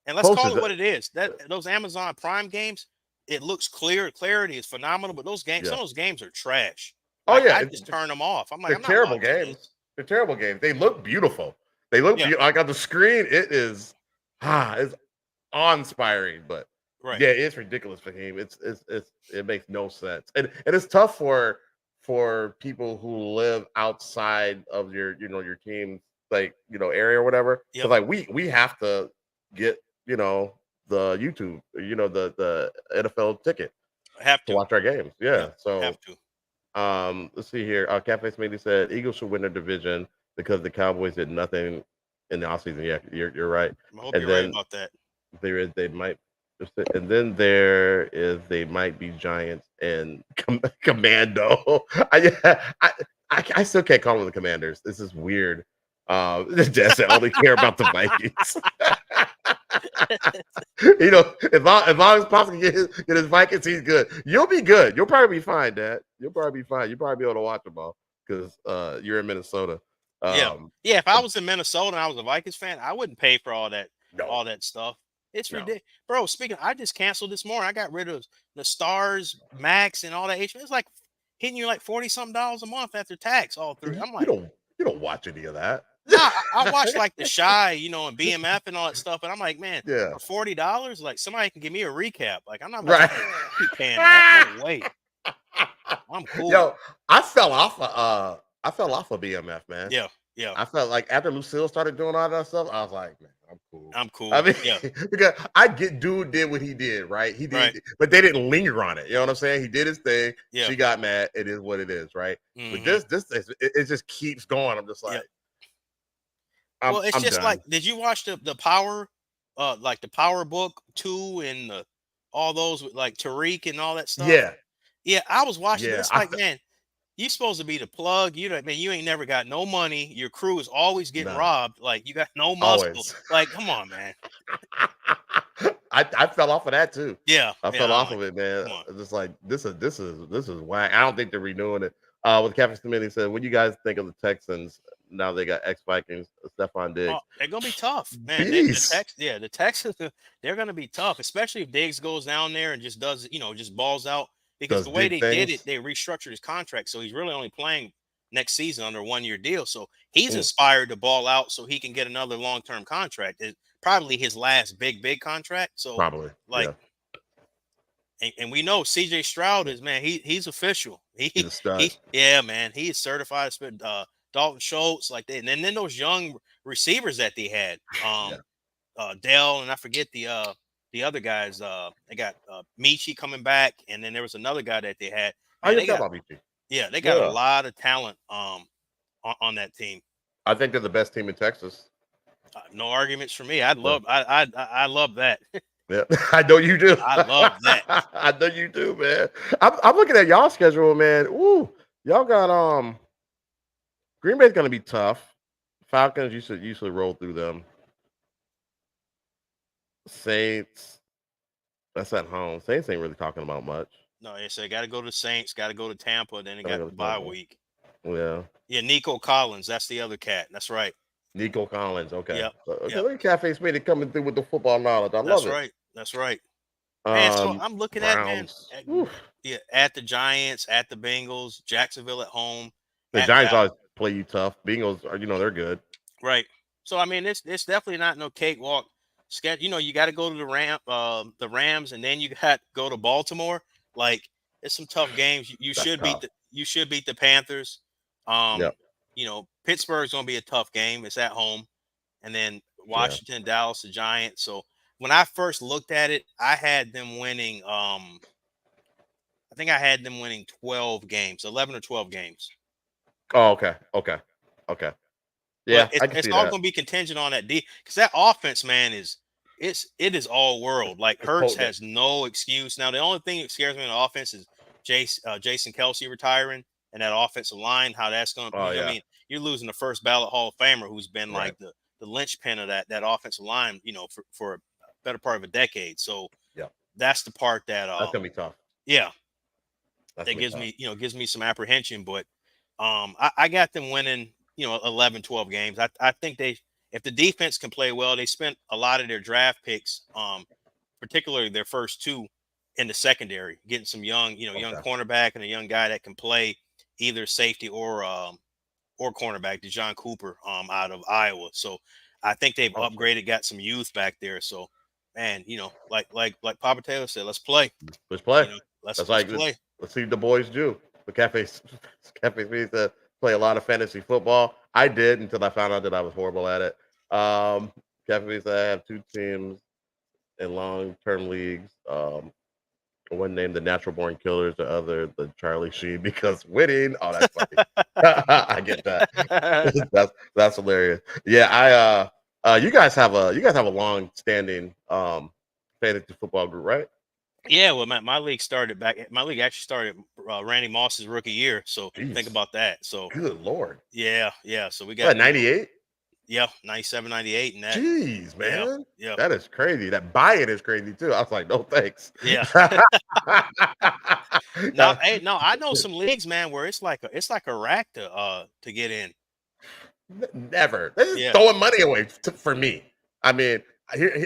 And let's call Posted it the what it is. That those Amazon Prime games, it looks clear. Clarity is phenomenal, but those games, yeah. some of those games are trash. Oh Like yeah, I just turn them off. I'm like, they're I'm not terrible watching games. this. They're terrible games. They look beautiful. They look Yeah, beautiful. Like on the screen, it is it's awe-inspiring, but right. yeah, it's ridiculous for him. It makes no sense. And it's tough for people who live outside of your team's area or whatever. Yep. Because like we have to get the YouTube, the NFL ticket I have to to. watch our games. Yeah. Yeah, So have to. let's see here. Cafe Smitty said Eagles should win their division because the Cowboys did nothing in the offseason. Yeah, you're right. I hope And you're right then about that. they might and then there is they might be Giants and Commando. I still can't call them the Commanders. This is weird. Jess said only care about the Vikings. As long as Pops can get his Vikings, he's good. You'll be good. You'll probably be fine, Dad. You'll probably be fine. You'll probably be able to watch them all because you're in Minnesota. Yeah. If I was in Minnesota and I was a Vikings fan, I wouldn't pay for all that stuff. It's No. ridiculous, bro. Speaking, I just canceled this morning. I got rid of the Stars, Max, and all that. It's like hitting you like $40-something a month after tax. All three. I'm like, you don't watch any of that. nah. I watch like The Shy, and BMF and all that stuff. And I'm like, man, Yeah. for $40, like somebody can give me a recap. Like I'm not Right. keep paying that. No way. I'm cool. Yo, I fell off of BMF, man. Yeah. I felt like after Lucille started doing all that stuff, I was like, man, I'm cool. I'm cool. I mean, yeah. because I get dude did what he did, right? He did, Right. but they didn't linger on it. You know what I'm saying? He did his thing. Yeah. She got mad. It is what it is, right? Mhm. But it just keeps going. I'm just like, well, it's I'm just done. like, did you watch the Power, like the Power Book 2 and all those with like Tariq and all that stuff? Yeah. I was watching. Yeah, It's like, man, you supposed to be the plug. You ain't never got no money. Your crew is always getting robbed. Like you got no muscle. Always. Like, come on, man. I fell off of that too. Yeah, I fell off of it, man. Just like this is whack. I don't think they're renewing it. What Captain Committee said, what do you guys think of the Texans now they got ex-Vikings, Stephon Diggs? They're gonna be tough, man. The Texans, they're gonna be tough, especially if Diggs goes down there and just does, just balls out. Because the way they did it, they restructured his contract, so he's really only playing next season under a 1-year deal. So he's inspired to ball out so he can get another long-term contract. It's probably his last big contract. So probably and we know CJ Stroud is, man, he's official. He's a stud. Man, he is certified. Dalton Schultz, like that, and then those young receivers that they had, Dell, and I forget the other guys. They got Michi coming back, and then there was another guy that they had. Man, they got a lot of talent on that team. I think they're the best team in Texas. No arguments for me. I love that. Yeah, I know you do. I love that. I know you do, man. I'm looking at y'all schedule, man. Ooh, y'all got Green Bay's gonna be tough. Falcons, you should usually roll through them. Saints, that's at home. Saints ain't really talking about much. No, they say got to go to the Saints, got to go to Tampa, then they got the bye week. Yeah. Yeah, Nico Collins, that's the other cat. That's right. Nico Collins, okay. Yep. Okay, look at Cafe Smitty coming through with the football knowledge. I love it. That's right. Man, so I'm looking Browns. at the Giants, at the Bengals, Jacksonville at home. The Giants always play you tough. Bengals are, they're good. Right. So I mean, it's definitely not no cakewalk schedule. You got to go to the Rams, and then you got to go to Baltimore. Like, it's some tough games. You should beat the Panthers. Pittsburgh's gonna be a tough game. It's at home, and then Washington, Dallas, the Giants. So when I first looked at it, I had them winning. I think I had them winning 12 games, 11 or 12 games. Oh, okay. Yeah, it's all going to be contingent on that D, because that offense, man, it is all world. Like Hurts has no excuse. Now the only thing that scares me in the offense is Jason Kelce retiring and that offensive line. How that's going to be. I mean, you're losing the first ballot Hall of Famer who's been like the linchpin of that offensive line, for a better part of a decade. So that's the part that's gonna be tough. Yeah, that gives me some apprehension. But I got them winning 11, 12 games. I think if the defense can play well, they spent a lot of their draft picks, particularly their first two, in the secondary, getting some young, young cornerback and a young guy that can play either safety or cornerback, DeJon Cooper, out of Iowa. So I think they've upgraded, got some youth back there. So, man, like Papa Taylor said, let's play. Let's play. Let's play. Let's see what the boys do. The Cafe needs to play a lot of fantasy football. I did until I found out that I was horrible at it. Cafe I have 2 teams in long-term leagues. One named the Natural Born Killers, the other the Charlie Sheen, because winning. Oh, that's funny. I get that. that's hilarious. Yeah, you guys have a long-standing fantasy football group, right? Yeah, well, my league started back. My league actually started Randy Moss's rookie year. So think about that. So good Lord. Yeah. So we got 98. Yeah, 97, 98, and that. Jeez, man. Yeah. That is crazy. That buy-in is crazy too. I was like, no thanks. Yeah. No, I know some leagues, man, where it's like a rack to get in. Never. They're just throwing money away for me. I mean,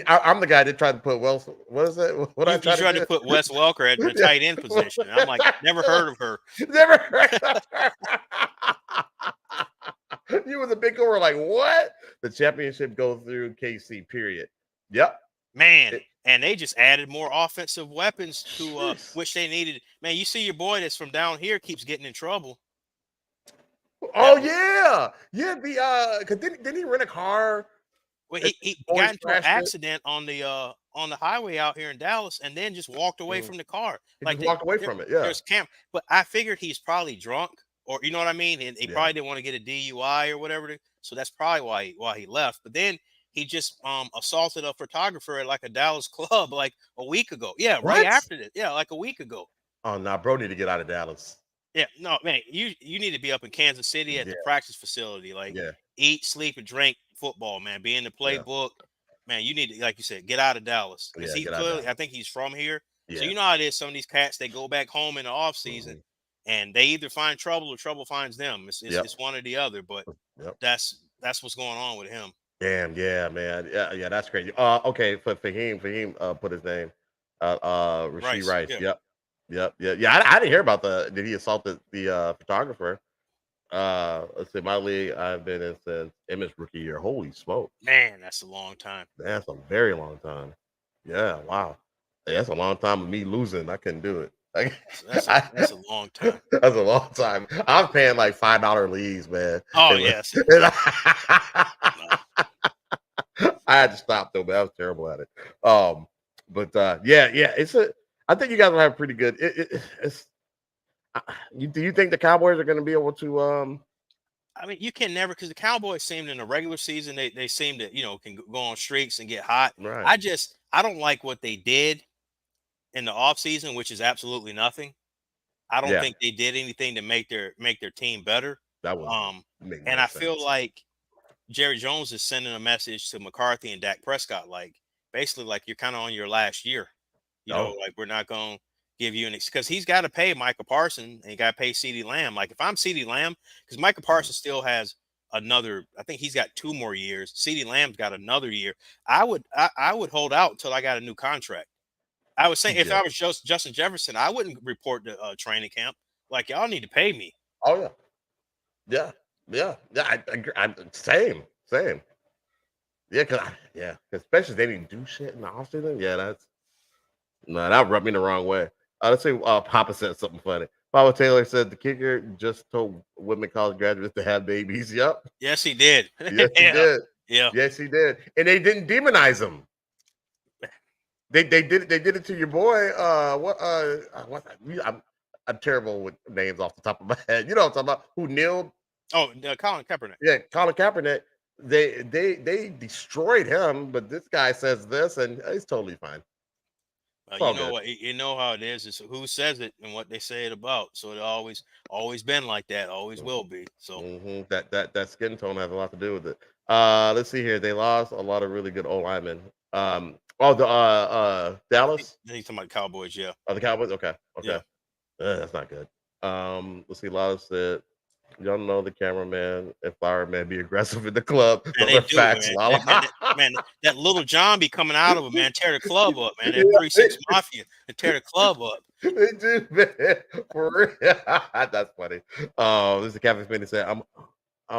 I'm the guy that tried to put Wells. What is it? What I tried to put Wes Welker at the tight end position. I'm like, never heard of her. Never heard of her. You were the big over, like, what? The championship goes through KC, period. Yep. Man, and they just added more offensive weapons to which they needed. Man, you see your boy that's from down here keeps getting in trouble. Oh, yeah. Yeah, because didn't he rent a car? Well, he got into an accident on the highway out here in Dallas, and then just walked away from the car. He walked away from it. Yeah, there's but I figured he's probably drunk, or you know what I mean. And he probably didn't want to get a DUI or whatever. So that's probably why he left. But then he just assaulted a photographer at like a Dallas club like a week ago. Yeah, right after this. Yeah, like a week ago. Oh no, bro, need to get out of Dallas. Yeah, no, man, you need to be up in Kansas City at the practice facility, like eat, sleep, and drink football, man. Be in the playbook, man. You need to, like you said, get out of Dallas because he clearly, I think he's from here. So you know how it is. Some of these cats, they go back home in the off season, and they either find trouble or trouble finds them. It's one or the other. But that's what's going on with him. Damn, yeah, man, yeah, that's crazy. Okay, for Fahim, put his name, Rashee Rice. Yep. Yeah. I didn't hear about did he assaulted the photographer? Let's see, my league I've been in since Emmett's rookie year. Holy smoke, man, that's a long time. That's a very long time. Yeah, wow. Hey, that's a long time of me losing. I couldn't do it. That's a long time. That's a long time. I'm paying like $5 leagues, man. Oh yes. I had to stop though, but I was terrible at it. But it's I think you guys will have pretty good. Do you think the Cowboys are going to be able to? I mean, you can never, because the Cowboys seem in the regular season they seem to can go on streaks and get hot. Right. I don't like what they did in the offseason, which is absolutely nothing. I don't think they did anything to make their team better. That was and I feel like Jerry Jones is sending a message to McCarthy and Dak Prescott, like basically like you're kind of on your last year. You know, like we're not going to give you because he's got to pay Micah Parsons and he got to pay CeeDee Lamb. Like if I'm CeeDee Lamb, because Micah Parsons still has another, I think he's got 2 more years. CeeDee Lamb's got another year. I would hold out until I got a new contract. I was saying if I was Justin Jefferson, I wouldn't report to training camp. Like y'all need to pay me. Oh yeah. I same. Yeah, because especially if they didn't do shit in the offseason. Yeah, that rubbed me the wrong way. Let's say Papa said something funny. Papa Taylor said the kicker just told women college graduates to have babies. Yep. Yes, he did. Yes, he did. Yeah. Yes, he did. And they didn't demonize him. They did it to your boy. I'm terrible with names off the top of my head. You know what I'm talking about? Who kneeled? Oh, Colin Kaepernick. Yeah, Colin Kaepernick. They destroyed him, but this guy says this, and he's totally fine. You know how it is. It's who says it and what they say it about. So it always been like that. Always will be. So that skin tone has a lot to do with it. Let's see here. They lost a lot of really good O linemen. Dallas. He's talking about Cowboys. Yeah. Oh, the Cowboys. Okay. Yeah. That's not good. Let's see. A lot of said Y'all know the cameraman and fireman be aggressive in the club. Man, Those they are do, facts, man. Lala. Man, that little John be coming out of him, man. Tear the club up, man. Yeah, That 3-6 Mafia and tear the club up. they do, man. For real. That's funny. This is Captain Smith said, I'm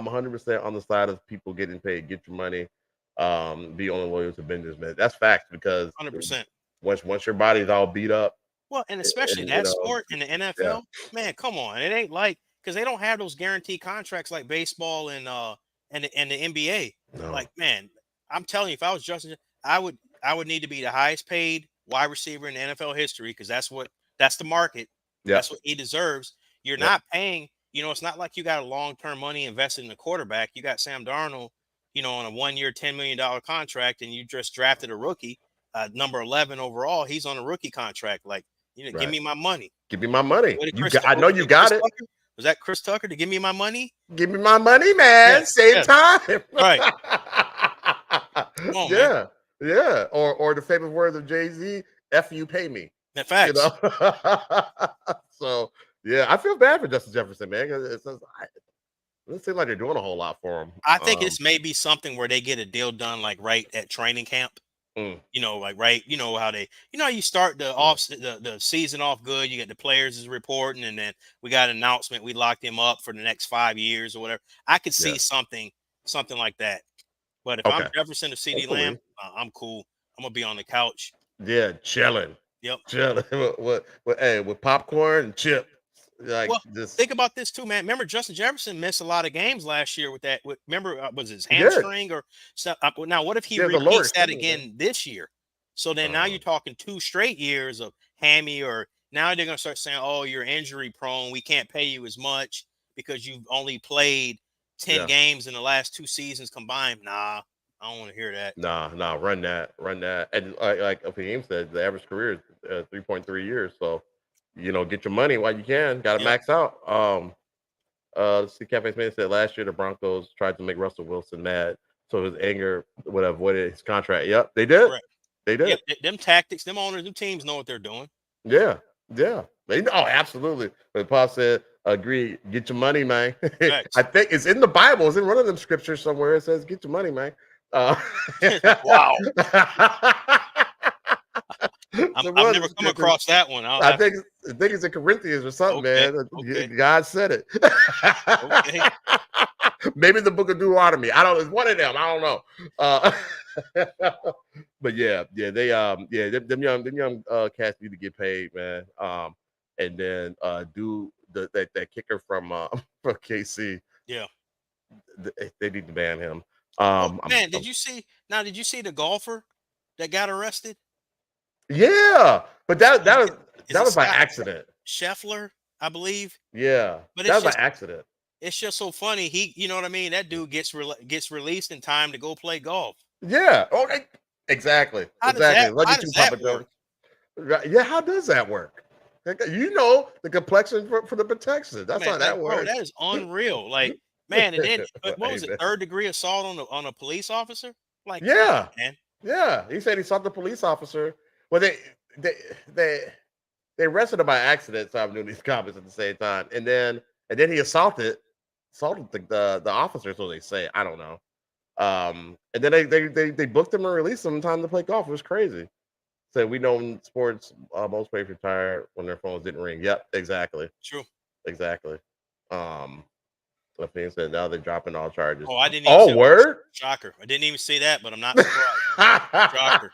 100% on the side of people getting paid. Get your money. Be only loyal to vendors, man. That's facts because 100%. once your body's all beat up, Well, and especially and that sport in the yeah, NFL, man, come on. It ain't like because they don't have those guaranteed contracts like baseball and the NBA. no, Like, man, I'm telling you, if I was Justin, I would need to be the highest paid wide receiver in the NFL history because that's the market. yeah, That's what he deserves. You're yeah, not paying, it's not like you got a long-term money invested in a quarterback. You got Sam Darnold, on a 1-year, $10 million contract, and you just drafted a rookie, number 11 overall. He's on a rookie contract. Like, give right. me my money. Give me my money. What did You Chris? got, I What know was you it, Chris got it. Tucker? Was that Chris Tucker to give me my money? Give me my money, man. Yes, Save yes. time. Right. Come on, man. Yeah, yeah. Or the famous words of Jay-Z, F you pay me. That You facts. know? So yeah, I feel bad for Justin Jefferson, man. 'Cause it doesn't seem like they're doing a whole lot for him. I think this may be something where they get a deal done like right at training camp. Mm, Like right, how they, how you start the yeah, off the season off good. You get the players is reporting, and then we got an announcement. We locked him up for the next 5 years or whatever. I could see yeah. something like that. But if I'm Okay. Jefferson or CD Lamb, Hopefully. I'm cool. I'm gonna be on the couch. Yeah, chilling. Yep. Chilling. With popcorn and chips. Like Well, just think about this too, man. Remember, Justin Jefferson missed a lot of games last year with that. Remember, was his he did. hamstring or stuff? Now, what if he He has a lower repeats that extremity, man. again this year? So then now Uh, you're talking 2 straight years of hammy, or now they're gonna start saying, "Oh, you're injury prone. We can't pay you as much because you've only played 10 yeah. games in the last 2 seasons combined." Nah, I don't want to hear that. Nah, run that. And like Fahim said, the average career is 3.3 years. So, get your money while you can. Got to Yep, max out. See, Cafe Smith said last year the Broncos tried to make Russell Wilson mad, so his anger would have avoided his contract. Yep, they did. correct. They Yep, did. them tactics, them owners, them teams know what they're doing. Yeah, yeah. They know absolutely. But Paul said, "Agree. Get your money, man." I Facts. think it's in the Bible. It's in one of them scriptures somewhere. It says, "Get your money, man." Uh, Wow. so I've one of never the come scriptures, across that one. I'll I have think it's in Corinthians or something, Okay. man. Okay. God said it. Okay. Maybe the book of Deuteronomy. I don't. It's one of them. I don't know. But yeah, them young cats need to get paid, man. And then do that kicker from from KC. Yeah. They need to ban him. Oh man, I'm did you see? Now, did you see the golfer that got arrested? yeah, but that Is that was it, is that it was by Scott accident. Scheffler? I believe. Yeah, But that it's was by just accident. it's just so funny. You know what I mean? That dude gets released in time to go play golf. Yeah. Okay. Exactly. Exactly. Lucky How two, does Papa that Jones. work? Right. Yeah. How does that work? The complexion for the protection. That's Man, how like that bro, works. that is unreal. Like, man, and then what Hey, was it? man. 3rd-degree assault on a police officer? Like, come on, Yeah. man. Yeah. He said he saw the police officer. Well, they they they arrested him by accident. So I'm doing these comments at the same time, and then he assaulted the officer. So they say. I don't know. And then they booked him and released him in time to play golf. It was crazy. So we know in sports, most players retire when their phones didn't ring. Yep, exactly, True. exactly. That being said, now they're dropping all charges. Oh, I didn't even see Oh, that. word! Shocker. I didn't even see that, but I'm not surprised. Shocker.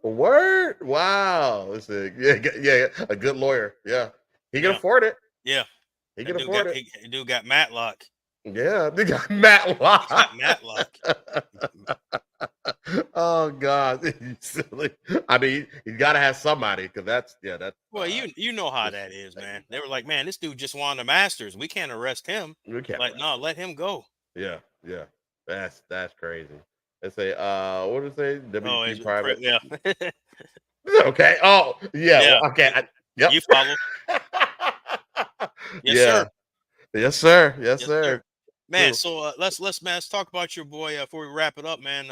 Word! Wow, yeah, a good lawyer. Yeah, he can Yeah. afford it. Yeah. He That can dude afford got it. that dude got Matlock. Yeah, they got Matlock. He got Matlock. Oh God, he's silly. I mean, you got to have somebody because that's Well, you know how just that is, man. They were like, man, this dude just won the Masters. We can't arrest him. we can't Like, rest. no, let him go. Yeah, yeah, that's crazy. They say, what did it say? Oh, WP private. yeah. Okay. Oh, yeah. Yeah. Well, okay. Yep. You follow. Yes, Yeah. sir. Yes, sir. Yes, Yes, sir. sir. Man, True. so let's talk about your boy before we wrap it up, man.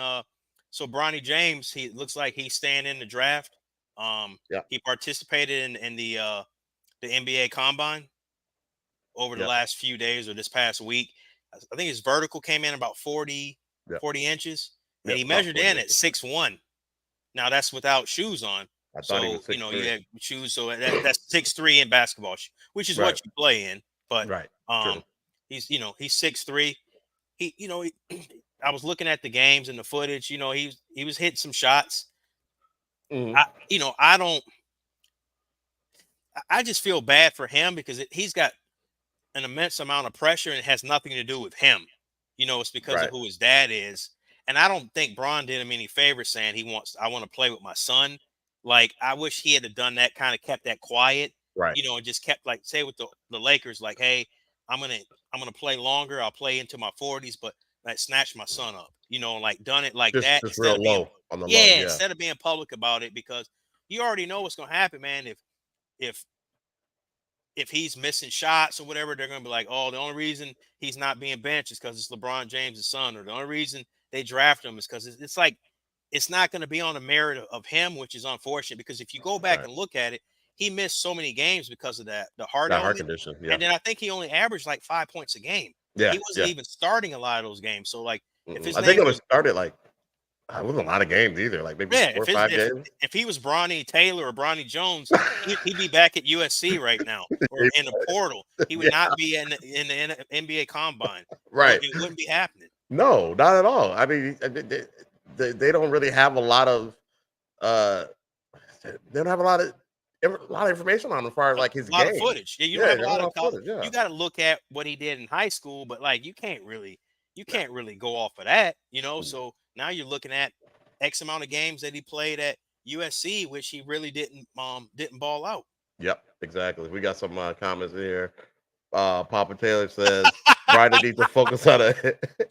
So Bronny James, he looks like he's staying in the draft. Yeah. He participated in the NBA Combine. over the last few days or this past week. I think his vertical came in about 40 inches, and he measured in at 6'1". Now that's without shoes on. I thought he was So, you know, 6'3". you have shoes. So that's 6'3" in basketball, which is what you play in. But True. he's 6'3". I was looking at the games and the footage. You know, he was hitting some shots. I just feel bad for him because he's got an immense amount of pressure and it has nothing to do with him. You know, it's because of who his dad is. And I don't think Bron did him any favors saying I want to play with my son. Like, I wish he had done that, kind of kept that quiet, you know, and just kept, like, say with the Lakers, like, hey, I'm gonna play longer. I'll play into my 40s, but like snatch my son up, you know, like done it like that. Just real low on the low. Yeah, instead of being public about it, because you already know what's gonna happen, man. If he's missing shots or whatever, they're gonna be like, oh, the only reason he's not being benched is because it's LeBron James' son, or the only reason they draft him is because it's like it's not going to be on the merit of him, which is unfortunate. Because if you go back and look at it, he missed so many games because of the heart condition. And then I think he only averaged like 5 points a game. Yeah, he wasn't even starting a lot of those games. So like, if I think it was started like. It wasn't a lot of games either, like maybe 4 or 5 games. If he was Bronny Taylor or Bronny Jones, he'd be back at USC right now or in the portal. He would not be in the NBA Combine. Right. It wouldn't be happening. No, not at all. I mean, they don't really have a lot of they don't have a lot of information on him as far as like his game. Of footage. Yeah, you don't have a lot of footage. Yeah. You got to look at what he did in high school, but like you can't really go off of that, you know. So now you're looking at X amount of games that he played at USC, which he really didn't ball out. Yep, exactly. We got some comments here. Papa Taylor says Brian needs to focus on a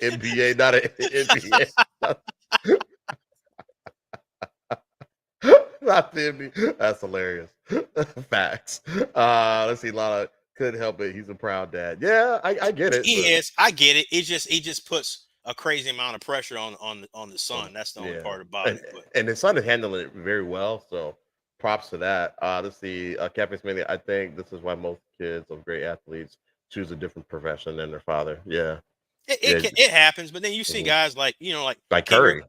NBA, not an NBA. Not the NBA. That's hilarious. Facts. Let's see. Lana couldn't help it. He's a proud dad. Yeah, I get it. He is. I get it. He just puts a crazy amount of pressure on the son. That's the only part about it. And his son is handling it very well. So props to that. Let's see. Captain Smithy, I think this is why most kids of great athletes choose a different profession than their father. Yeah. It happens, but then you see guys like, you know, like Curry.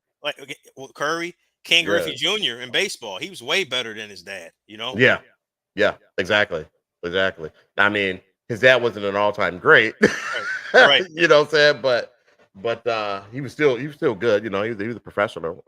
Curry, Ken Griffey Jr. in baseball. He was way better than his dad, you know? Yeah, exactly. I mean, his dad wasn't an all-time great. Right. You know what I'm saying? But he was still good. You know, he was a professional.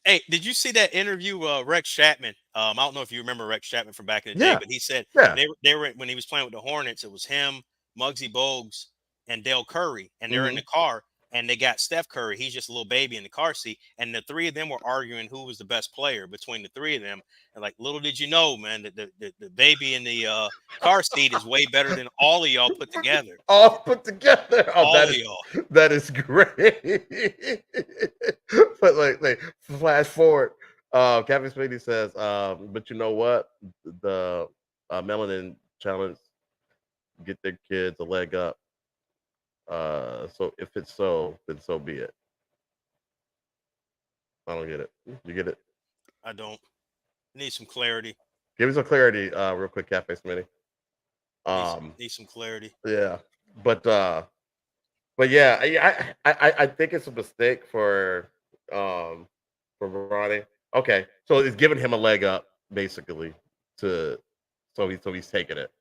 Hey, did you see that interview? Rex Chapman. I don't know if you remember Rex Chapman from back in the day, but he said they were when he was playing with the Hornets. It was him, Muggsy Bogues, and Dale Curry, and they're in the car, and they got Steph Curry. He's just a little baby in the car seat, and the three of them were arguing who was the best player between the three of them. And like, little did you know, man, that the baby in the car seat is way better than all of y'all put together. All put together. All of y'all. That is great. But like flash forward. Captain Spady says, but you know what? The Melanin Challenge get their kids a leg up. So if it's so, then so be it. I don't get it. You get it? I don't. Need some clarity. Give me some clarity, real quick, Cafe Smitty. Need some clarity. Yeah, but yeah, I think it's a mistake for Ronnie. Okay, so it's giving him a leg up, basically, so he's taking it.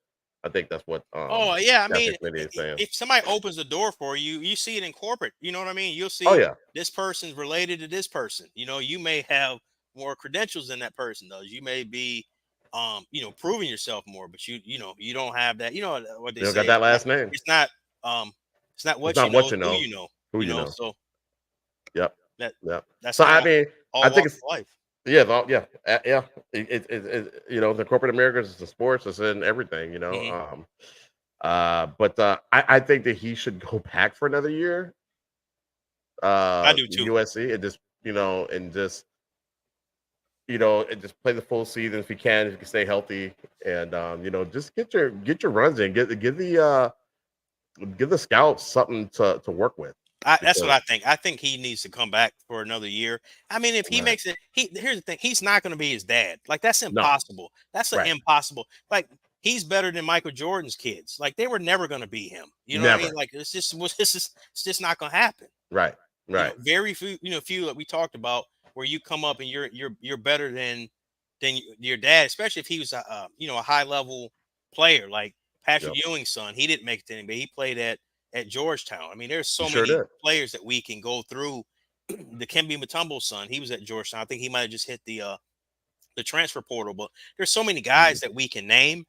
I think that's what. I mean, if somebody opens the door for you, you see it in corporate. You know what I mean? You'll see. This person's related to this person. You know, you may have more credentials than that person does. You may be, proving yourself more, but you don't have that. You know what they say. You don't got that last name. It's not what you know. Who you know. So. Yep. That's so. I mean, I think it's life. Yeah. It's the corporate America, it's the sports, it's in everything. You know. But I think that he should go back for another year. I do too. USC and just and just play the full season if he can stay healthy, and just get your runs in, give the scouts something to work with. That's what I think. I think he needs to come back for another year. I mean, if he makes it, here's the thing: he's not going to be his dad. Like, that's impossible. No. That's impossible. Like, he's better than Michael Jordan's kids. Like they were never going to be him. You know what I mean? Never. Like it's just not going to happen. Right. You know, Right. very few, few that we talked about where you come up and you're better than your dad, especially if he was a high level player like Patrick Yep. Ewing's son. He didn't make it to NBA. He played at Georgetown. I mean, there's so He sure many did. players that we can go through. The Kembe Mutombo's son, he was at Georgetown. I think he might have just hit the transfer portal, but there's so many guys that we can name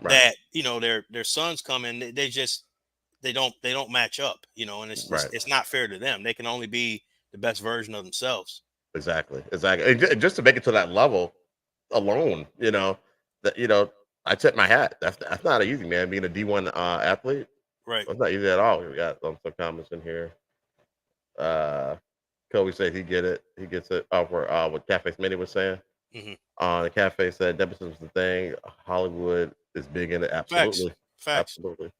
Right. that their sons come in, they don't match up, and Right. it's not fair to them. They can only be the best version of themselves. Exactly. And just to make it to that level alone, that I tip my hat. That's not easy, man. Being a D1 athlete, Right. that's not easy at all. We got some comments in here. Kobe said he gets it for what Cafe Smitty was saying. The Cafe said Debison was the thing. Hollywood is big in it. Absolutely. Facts. Absolutely.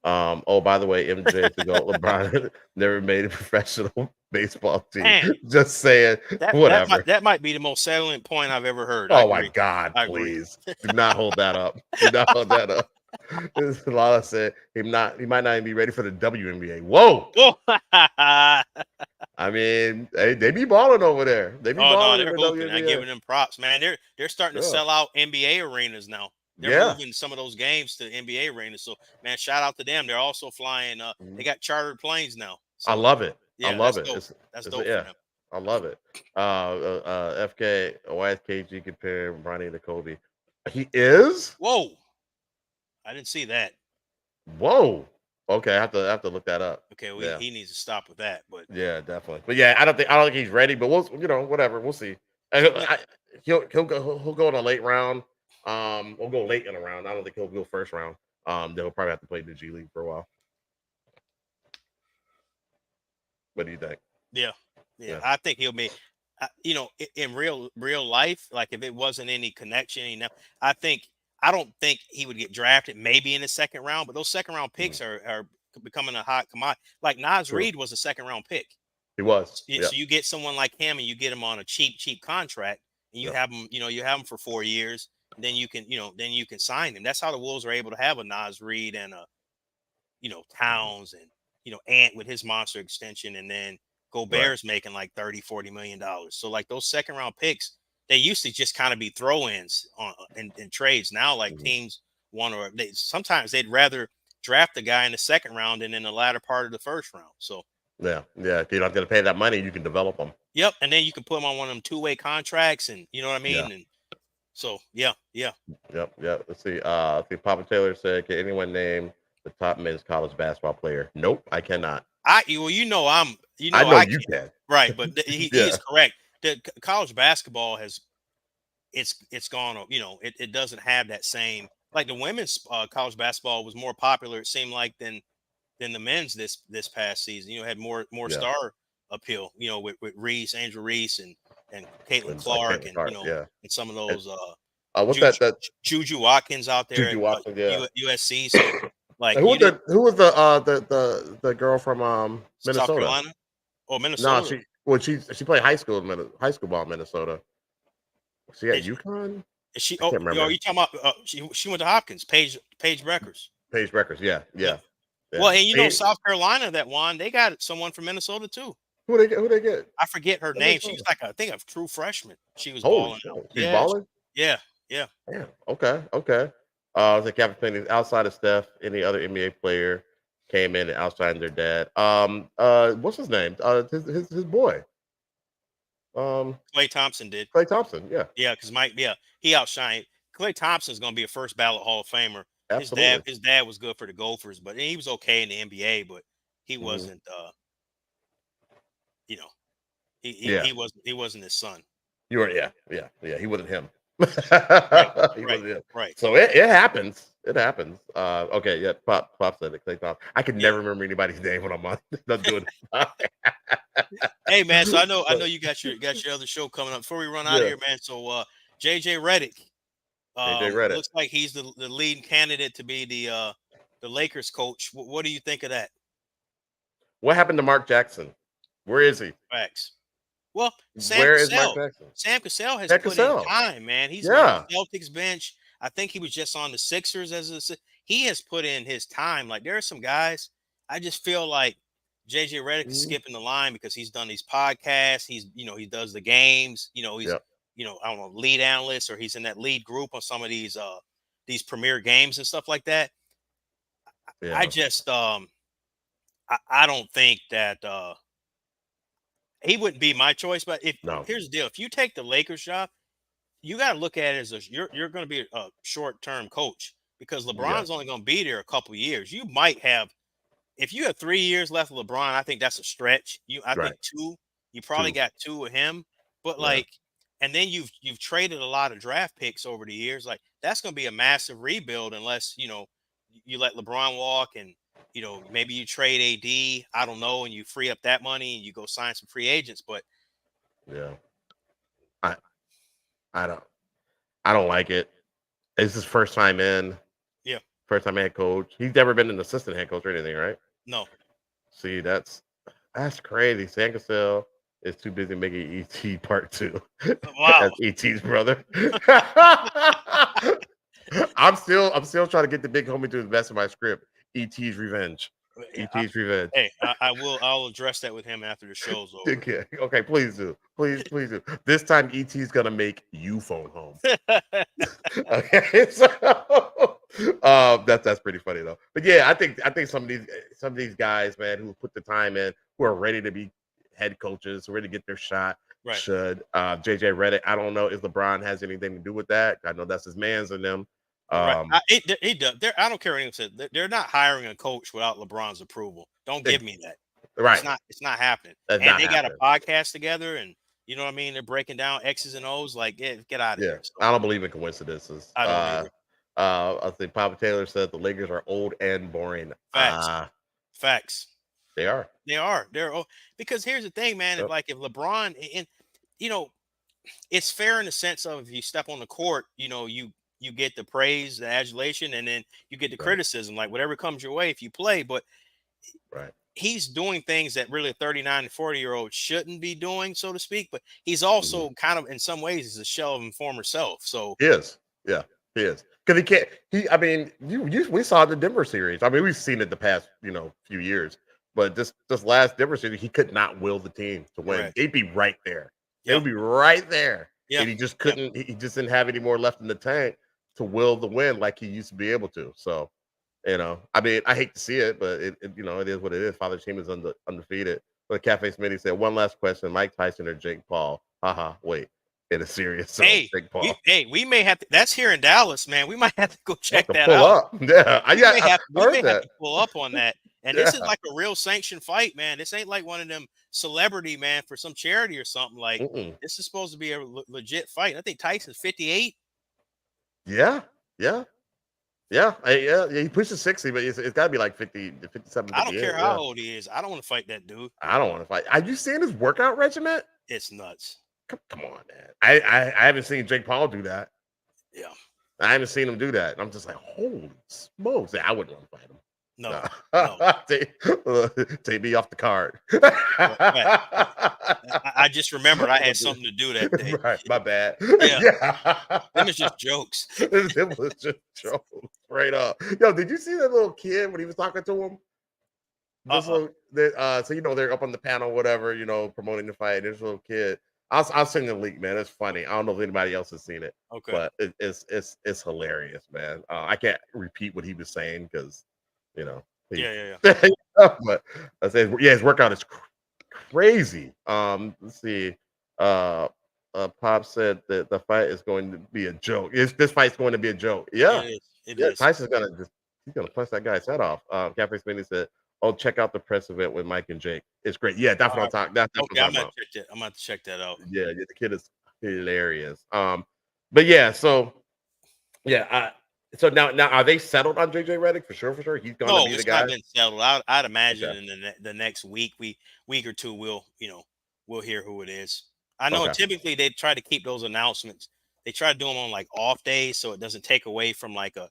Oh, by the way, MJ to go. LeBron never made a professional baseball team. Man, just saying, whatever. That might be the most salient point I've ever heard. Oh my God, please do not hold that up. Do not hold that up. Lala said he might not even be ready for the WNBA. Whoa. I mean, they be balling over there. They be balling they're hooping. I'm giving them props, man. They're starting to sell out NBA arenas now. They're moving some of those games to NBA arenas. So, man, shout out to them. They're also flying. They got chartered planes now. So, I love it. Yeah, I love it. Dope. That's dope for them. I love it. FK, why is KG comparing Bronny to Kobe? He is? Whoa. I didn't see that. Whoa. Okay, I have to look that up. Okay, he needs to stop with that. But yeah, definitely. But yeah, I don't think he's ready. But we'll whatever. We'll see. He'll go in a late round. We'll go late in a round. I don't think he'll go first round. They'll probably have to play the G League for a while. What do you think? Yeah. I think he'll be. In real life, like if it wasn't any connection, I don't think he would get drafted maybe in the second round, but those second round picks are becoming a hot commodity. Like Naz Reid was a second round pick. He was. So you get someone like him and you get him on a cheap contract and you have him, you have him for 4 years, and then you can sign him. That's how the Wolves are able to have a Naz Reid and a, Towns and, Ant with his monster extension, and then Gobert's making like $30-40 million. So like those second round picks, they used to just kind of be throw-ins in trades. Now, like teams sometimes they'd rather draft the guy in the second round and in the latter part of the first round. So yeah. If you're not going to pay that money, you can develop them. Yep, and then you can put them on one of them two-way contracts, and you know what I mean. Yeah. And so Yep. Let's see. Papa Taylor said, "Can anyone name the top men's college basketball player?" Nope, I cannot. I know you can. Right, but he is correct. The college basketball it's gone. It doesn't have that same, like the women's college basketball was more popular, it seemed like, than the men's this past season. Had more star appeal. With Reese, Angel Reese, and Caitlin Clark, and and some of those. What's that? Juju Watkins out there. Juju Watkins, USC. So like, who was the girl from Minnesota? South Carolina? Oh, Minnesota. No, she played high school ball in Minnesota. Was she at UConn? Is she? Oh, are you talking about? She went to Hopkins. Paige Breckers. Paige Breckers, yeah. Well, and South Carolina that won, they got someone from Minnesota too. Who they get? I forget her name. She was like I think a true freshman. She was balling. She's balling. Yeah. Yeah. Okay. The captain outside of Steph, any other NBA player came in and outshined their dad. What's his name? His boy. Klay Thompson did. Klay Thompson, yeah. Yeah, because he outshined. Klay Thompson's going to be a first ballot Hall of Famer. Absolutely. His dad was good for the Gophers, but he was okay in the NBA, but he wasn't. He wasn't his son. He wasn't him. Right. So it happens. It happens. Okay, yeah. Pop said it. Klay Thompson. I can never remember anybody's name when I'm not doing it. Hey man, so I know you got your other show coming up. Before we run out of here, man. So JJ Redick. Looks like he's the leading candidate to be the Lakers coach. What do you think of that? What happened to Mark Jackson? Where is he? Facts. Well, where is Mark Jackson? Sam Cassell has put in time, man. He's on the Celtics bench. I think he was just on the Sixers he has put in his time. Like there are some guys, I just feel like JJ Redick is Mhm. skipping the line because he's done these podcasts. He does the games. He's Yep. I don't know, lead analyst, or he's in that lead group on some of these premier games and stuff like that. I Yeah. just I don't think that he wouldn't be my choice. But if No. here's the deal, if you take the Lakers job, you got to look at it as you're going to be a short term coach because LeBron's Yes. only going to be there a couple years. You might have if you have 3 years left of LeBron, I think that's a stretch. I Right. think two. You probably 2. got two of him, but Yeah. like, and then you've traded a lot of draft picks over the years. Like that's going to be a massive rebuild unless you let LeBron walk and maybe you trade AD. I don't know, and you free up that money and you go sign some free agents. But Yeah. I I don't I don't like it. It's his first time in, yeah, first time head coach. He's never been an assistant head coach or anything, right? no, See, that's crazy. Sam Cassell is too busy making ET part 2. wow, That's ET's brother. I'm still trying to get the big homie to invest in my script. ET's revenge. ET's revenge. hey, I'll address that with him after the show's over. Okay, okay, please do. Please do. This time ET's gonna make you phone home. Okay, so that's pretty funny though. But yeah, I think some of these guys, man, who put the time in, who are ready to be head coaches, who are ready to get their shot, Right. should. JJ Redick, I don't know if LeBron has anything to do with that. I know that's his man's in them. Right. Um, He does. I don't care what anyone said. They're not hiring a coach without LeBron's approval. Don't give me that. right, It's not happening. that's And not they got a happening. podcast together, and you know what I mean. They're breaking down X's and O's. Like, get out of Yeah, here. So I don't believe in coincidences. I don't either. I think Papa Taylor said the Lakers are old and boring. Facts. Facts. They are. They are. Because here's the thing, man. Yep. If LeBron and you know, it's fair in the sense of if you step on the court, you get the praise, the adulation, and then you get the Right, criticism. Like whatever comes your way if you play, but right. he's doing things that really a 39 and 40-year-old shouldn't be doing, so to speak. But he's Mhm. also kind of, in some ways, is a shell of his former self. So He is. Yeah, he is. Because he can't. I mean, we saw the Denver series. I mean, we've seen it the past few years. But this last Denver series, he could not will the team to win. correct. They'd be right there. They Yeah. would be right there, Yeah. and he just Yeah. couldn't. He just didn't have any more left in the tank to will the win like he used to be able to. So, I mean, I hate to see it, but it is what it is. Father team is undefeated. But Cafe Smitty said, one last question: Mike Tyson or Jake Paul? Haha. Wait, it is serious. So Hey, Jake Paul. we may have to. That's here in Dallas, man. We might have to go Have check to that pull out. up. Yeah, I We may heard have that. to pull up on that. And this is Yeah. like a real sanctioned fight, man. This ain't like one of them celebrity, man, for some charity or something. Like Mm-mm. this is supposed to be a legit fight. I think Tyson's 58. Yeah, yeah, yeah. He pushes 60, but it's got to be like 50, 57, I don't 58. care how Yeah, old he is. I don't want to fight that dude. I don't want to fight. Are you seeing his workout regimen? It's nuts. Come on, man. I haven't seen Jake Paul do that. Yeah. I haven't seen him do that. And I'm just like, holy smokes! I wouldn't want to fight him. No. No. No. Take me off the card. Right. I just remembered I had something to do that day. Right, my bad. Yeah. Yeah. Them is just jokes. It was just Joe straight up. Yo, did you see that little kid when he was talking to him? This Uh-uh. little, so they're up on the panel, whatever, promoting the fight. This little kid, I'll send the link, man. It's funny. I don't know if anybody else has seen it, Okay. but it's hilarious, man. I can't repeat what he was saying because, Yeah. but I say, yeah, his workout is crazy. Let's see. Pop said that the fight is going to be a joke. This fight's going to be a joke. Yeah, It is. It yeah. is. Tyson's he's gonna punch that guy's head off. Cafe Spinney said, "Oh, check out the press event with Mike and Jake. It's great. Yeah, that's what I'm talking. That's what Okay, I'm talking about. I'm gonna check that out. Yeah, the kid is hilarious. But yeah, so yeah, so now are they settled on JJ Redick for sure? For sure, he's gonna No, be the it's guy. not been settled. I'd imagine Okay. in the next week or two we'll hear who it is. I know Okay. typically they try to keep those announcements. They try to do them on like off days so it doesn't take away from like a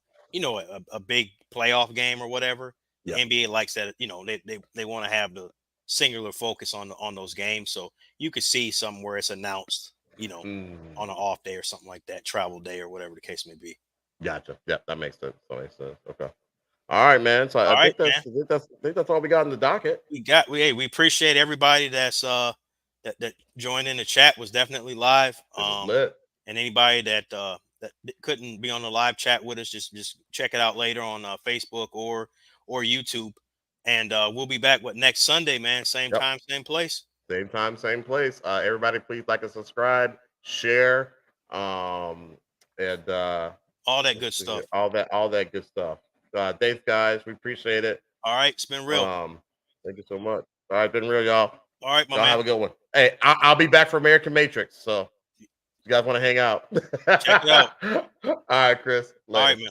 big playoff game or whatever. The Yeah. NBA likes that. They want to have the singular focus on those games. So you could see something where it's announced. On an Mm. off day or something like that, travel day or whatever the case may be. Gotcha. Yeah, that makes sense. That makes sense. Okay. All right, man. So All I right, think man. that's all we got in the docket. We appreciate everybody that's that joined in the chat. Was definitely live. It was lit. And anybody that couldn't be on the live chat with us, just check it out later on Facebook or YouTube. And we'll be back next Sunday, man. Same Yep. time, same place. Same time, same place. Everybody, please like and subscribe, share, and All that good stuff. all that good stuff. Thanks, guys. We appreciate it. All right, it's been real. Thank you so much. All right, been real, y'all. All right, my y'all man. have a good one. Hey, I'll be back for American Matrix. So you guys want to hang out? Check it out. All right, Chris. Later. All right, man.